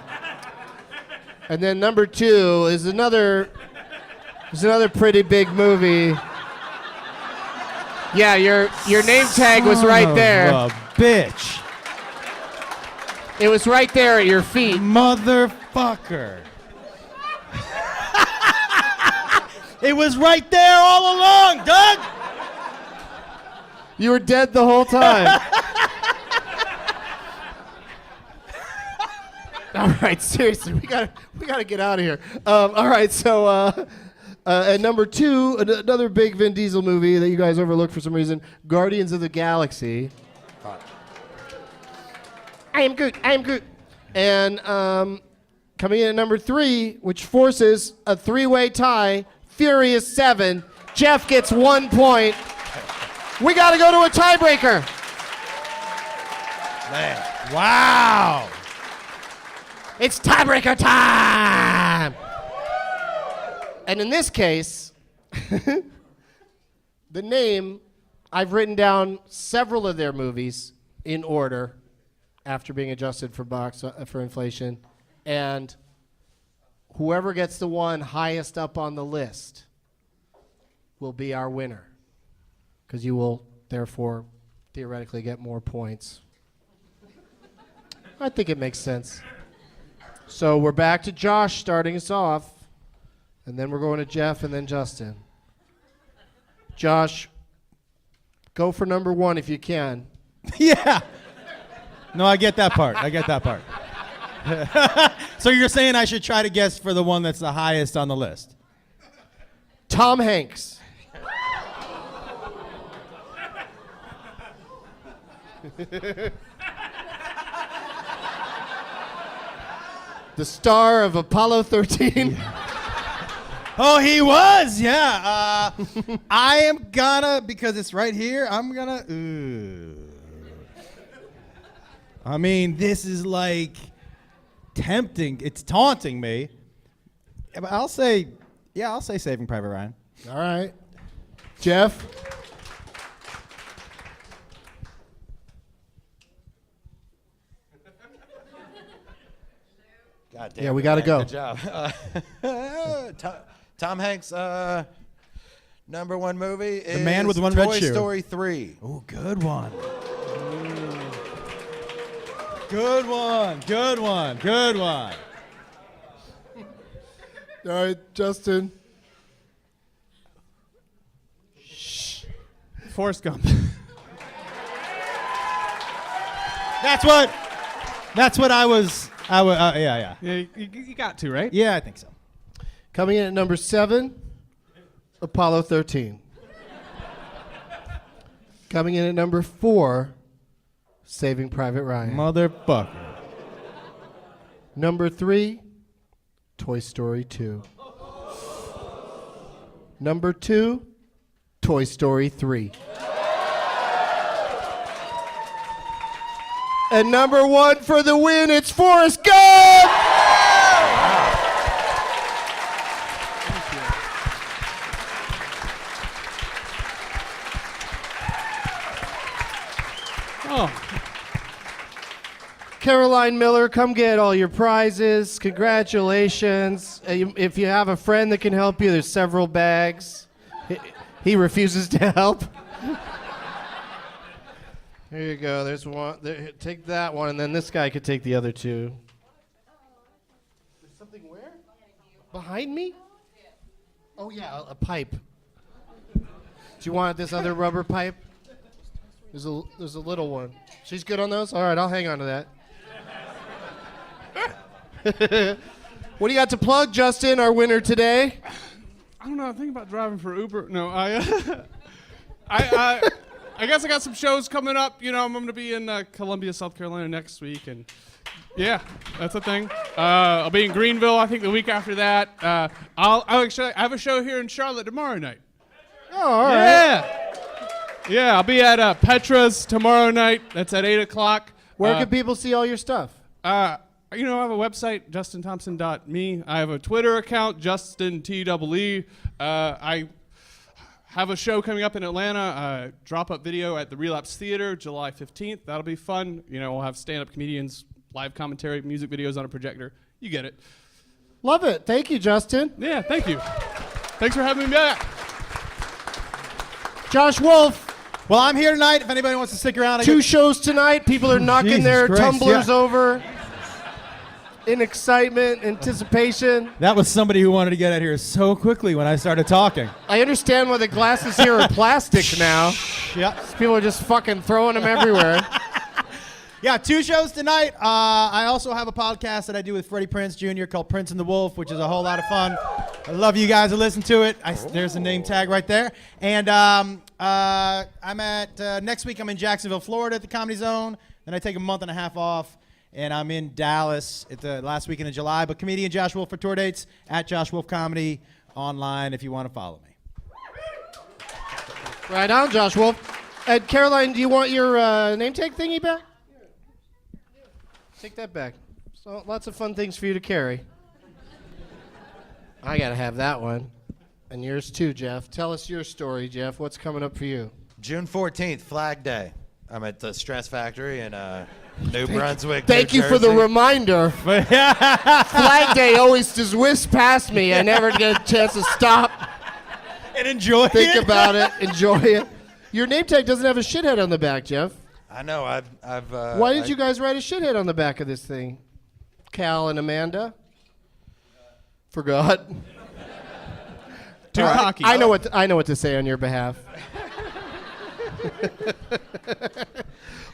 And then number 2 is another pretty big movie. Yeah, your name tag was right there. Son of a bitch. It was right there at your feet. Motherfucker. It was right there all along, Doug. You were dead the whole time. All right, seriously, we gotta get out of here. All right, so at number 2, another big Vin Diesel movie that you guys overlooked for some reason, Guardians of the Galaxy. I am Groot. And coming in at number 3, which forces a 3-way tie, Furious 7. Jeff gets 1 point. We got to go to a tiebreaker. Man. Wow. It's tiebreaker time. And in this case, the name, I've written down several of their movies in order after being adjusted for inflation, and whoever gets the one highest up on the list will be our winner, because you will therefore theoretically get more points. I think it makes sense. So we're back to Josh starting us off, and then we're going to Jeff and then Justin. Josh, go for number 1 if you can. Yeah. No, I get that part. So you're saying I should try to guess for the one that's the highest on the list? Tom Hanks. The star of Apollo 13. Oh, he was, yeah. I am gonna, because it's right here, I'm gonna, I mean, this is like tempting. It's taunting me. But I'll say Saving Private Ryan. All right. Jeff? God damn Yeah, we it, gotta man. go. Good job. Tom Hanks, number 1 movie is The Man with One Red Toy Shoe. Story 3. Oh, good one. Good one. Good one. Good one. All right, Justin. Forrest Gump. That's what I was. Yeah. Yeah, you got to, right? Yeah, I think so. Coming in at number 7, Apollo 13. Coming in at number 4, Saving Private Ryan. Motherfucker. Number 3, Toy Story 2. Number 2, Toy Story 3. And number 1 for the win, it's Forrest Gump! Oh, Caroline Miller, come get all your prizes. Congratulations. If you have a friend that can help you, there's several bags. He refuses to help. Here you go. There's one. Take that one, and then this guy could take the other 2. There's something where? Behind me? Oh, yeah, a pipe. Do you want this other rubber pipe? There's a little one. She's good on those? All right, I'll hang on to that. What do you got to plug, Justin, our winner today? I don't know. I'm thinking about driving for Uber. No, I guess I got some shows coming up. You know, I'm going to be in Columbia, South Carolina next week, and yeah, that's a thing. I'll be in Greenville, I think, the week after that. I'll actually I have a show here in Charlotte tomorrow night. Oh, all right. Yeah. Yeah, I'll be at Petra's tomorrow night. That's at 8 o'clock. Where can people see all your stuff? You know, I have a website, justinthompson.me. I have a Twitter account, JustinTEE. I have a show coming up in Atlanta, drop-up video at the Relapse Theater, July 15th. That'll be fun. You know, we'll have stand-up comedians, live commentary, music videos on a projector. You get it. Love it. Thank you, Justin. Yeah, thank you. Thanks for having me back. Josh Wolf. Well, I'm here tonight. If anybody wants to stick around, 2 shows tonight. People are knocking Jesus their Christ, tumblers yeah. over in excitement, anticipation. That was somebody who wanted to get out here so quickly when I started talking. I understand why the glasses here are plastic now. Yeah. People are just fucking throwing them everywhere. Yeah, 2 shows tonight. I also have a podcast that I do with Freddie Prinze Jr. called Prince and the Wolf, which is a whole lot of fun. I love you guys to listen to it. There's a name tag right there. And I'm at, next week I'm in Jacksonville, Florida at the Comedy Zone. Then I take a month and a half off, and I'm in Dallas at the last weekend of July. But comedian Josh Wolf for tour dates at Josh Wolf Comedy online if you want to follow me. Right on, Josh Wolf. And Caroline, do you want your name tag thingy back? Take that back. So lots of fun things for you to carry. I gotta have that one. And yours too, Geoff. Tell us your story, Geoff. What's coming up for you? June 14th, Flag Day. I'm at the Stress Factory in New Brunswick. Thank New you for the Jersey. reminder. Flag Day always just whizzed past me. I never get a chance to stop, And enjoy think it. about it, enjoy it. Your name tag doesn't have a shithead on the back, Geoff. I know. Why did you guys write a shithead on the back of this thing? Cal and Amanda? Forgot. Too All right, cocky. I know what to say on your behalf.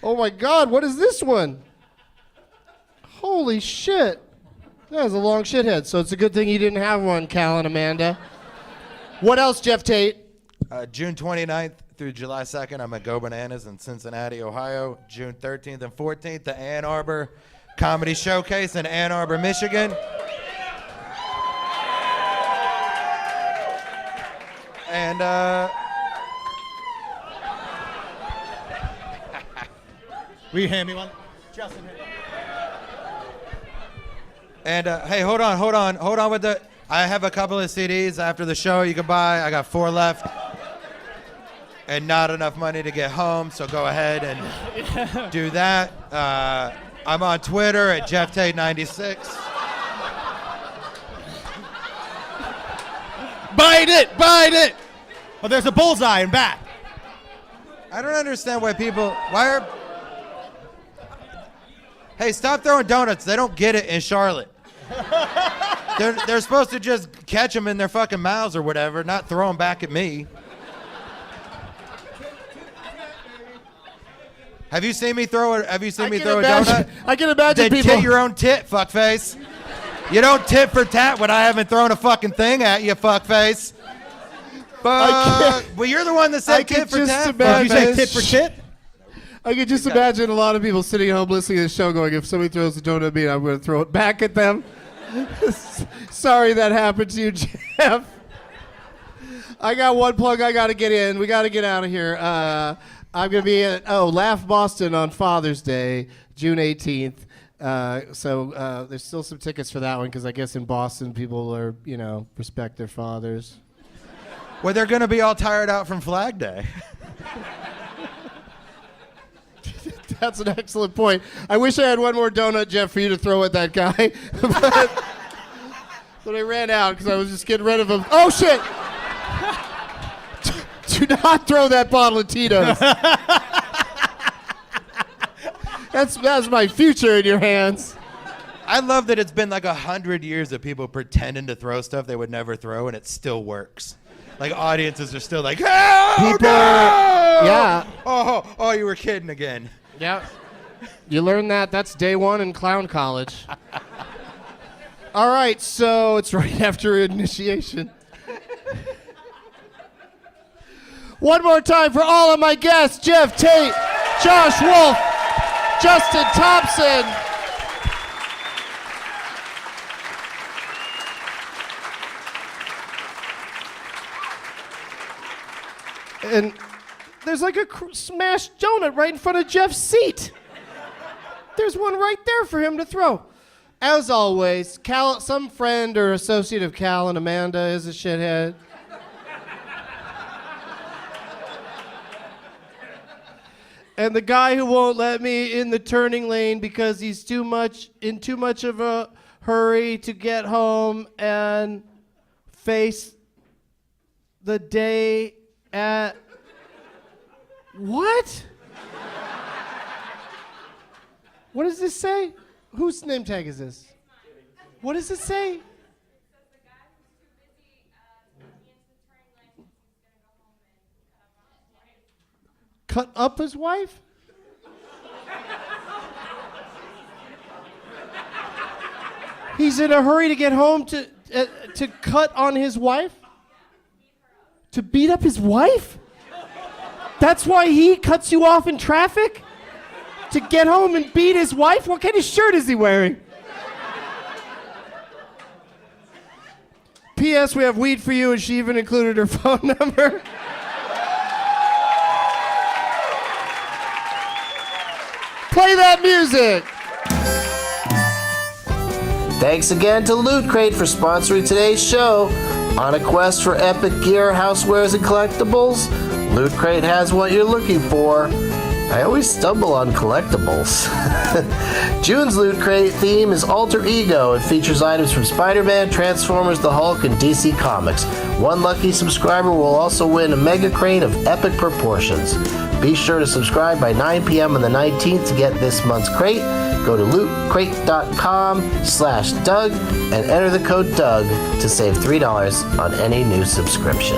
Oh my God, what is this one? Holy shit. That was a long shithead, so it's a good thing you didn't have one, Cal and Amanda. What else, Geoff Tate? June 29th through July 2nd, I'm at Go Bananas in Cincinnati, Ohio. June 13th and 14th, the Ann Arbor Comedy Showcase in Ann Arbor, Michigan. And Will you hand me one? Justin, hand me one. And hey, hold on with the. I have a couple of CDs after the show you can buy. I got 4 left, and not enough money to get home. So go ahead and do that. I'm on Twitter at Geoff Tate 96. Bite it! Oh, there's a bullseye in back. I don't understand why people. Why are. Hey, stop throwing donuts. They don't get it in Charlotte. They're supposed to just catch them in their fucking mouths or whatever, not throw them back at me. Have you seen me throw a donut? I can imagine Then people. get your own tit, fuckface. You don't tit for tat when I haven't thrown a fucking thing at you, fuckface. Fuck. Well, you're the one that said tit for tat. Did you say tit for tit? I could just imagine a lot of people sitting at home listening to the show going, if somebody throws a donut at me, I'm going to throw it back at them. Sorry that happened to you, Geoff. I got one plug I got to get in. We got to get out of here. I'm going to be at Laugh Boston on Father's Day, June 18th. So there's still some tickets for that one because I guess in Boston people are, respect their fathers. Well, they're going to be all tired out from Flag Day. That's an excellent point. I wish I had one more donut, Geoff, for you to throw at that guy. but I ran out because I was just getting rid of him. Oh, shit! Do not throw that bottle of Tito's. That's my future in your hands. I love that it's been like 100 years of people pretending to throw stuff they would never throw, and it still works. Like, audiences are still like, oh, People, no! yeah. Oh, you were kidding again. Yeah. You learn that. That's day one in clown college. All right, so it's right after initiation. One more time for all of my guests, Geoff Tate, Josh Wolf, Justin Thompson. And there's like a smashed donut right in front of Geoff's seat. There's one right there for him to throw. As always, Cal, some friend or associate of Cal and Amanda is a shithead. And the guy who won't let me in the turning lane because he's in too much of a hurry to get home and face the day at... What? What does this say? Whose name tag is this? What does it say? Cut up his wife? He's in a hurry to get home to cut on his wife? To beat up his wife? That's why he cuts you off in traffic? To get home and beat his wife? What kind of shirt is he wearing? P.S. We have weed for you, and she even included her phone number. Play that music. Thanks again to Loot Crate for sponsoring today's show. On a quest for epic gear, housewares, and collectibles, Loot Crate has what you're looking for. I always stumble on collectibles. June's Loot Crate theme is Alter Ego and features items from Spider-Man, Transformers, the Hulk, and DC Comics. One lucky subscriber will also win a mega crate of epic proportions. Be sure to subscribe by 9 p.m. on the 19th to get this month's crate. Go to lootcrate.com/Doug and enter the code Doug to save $3 on any new subscription.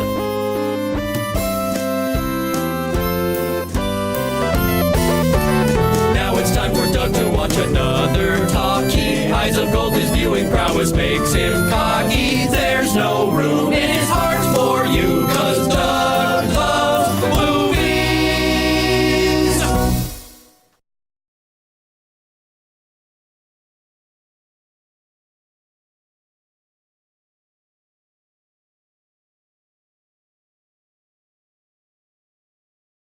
Now it's time for Doug to watch another talkie. Eyes of gold, his viewing prowess makes him cocky. There's no room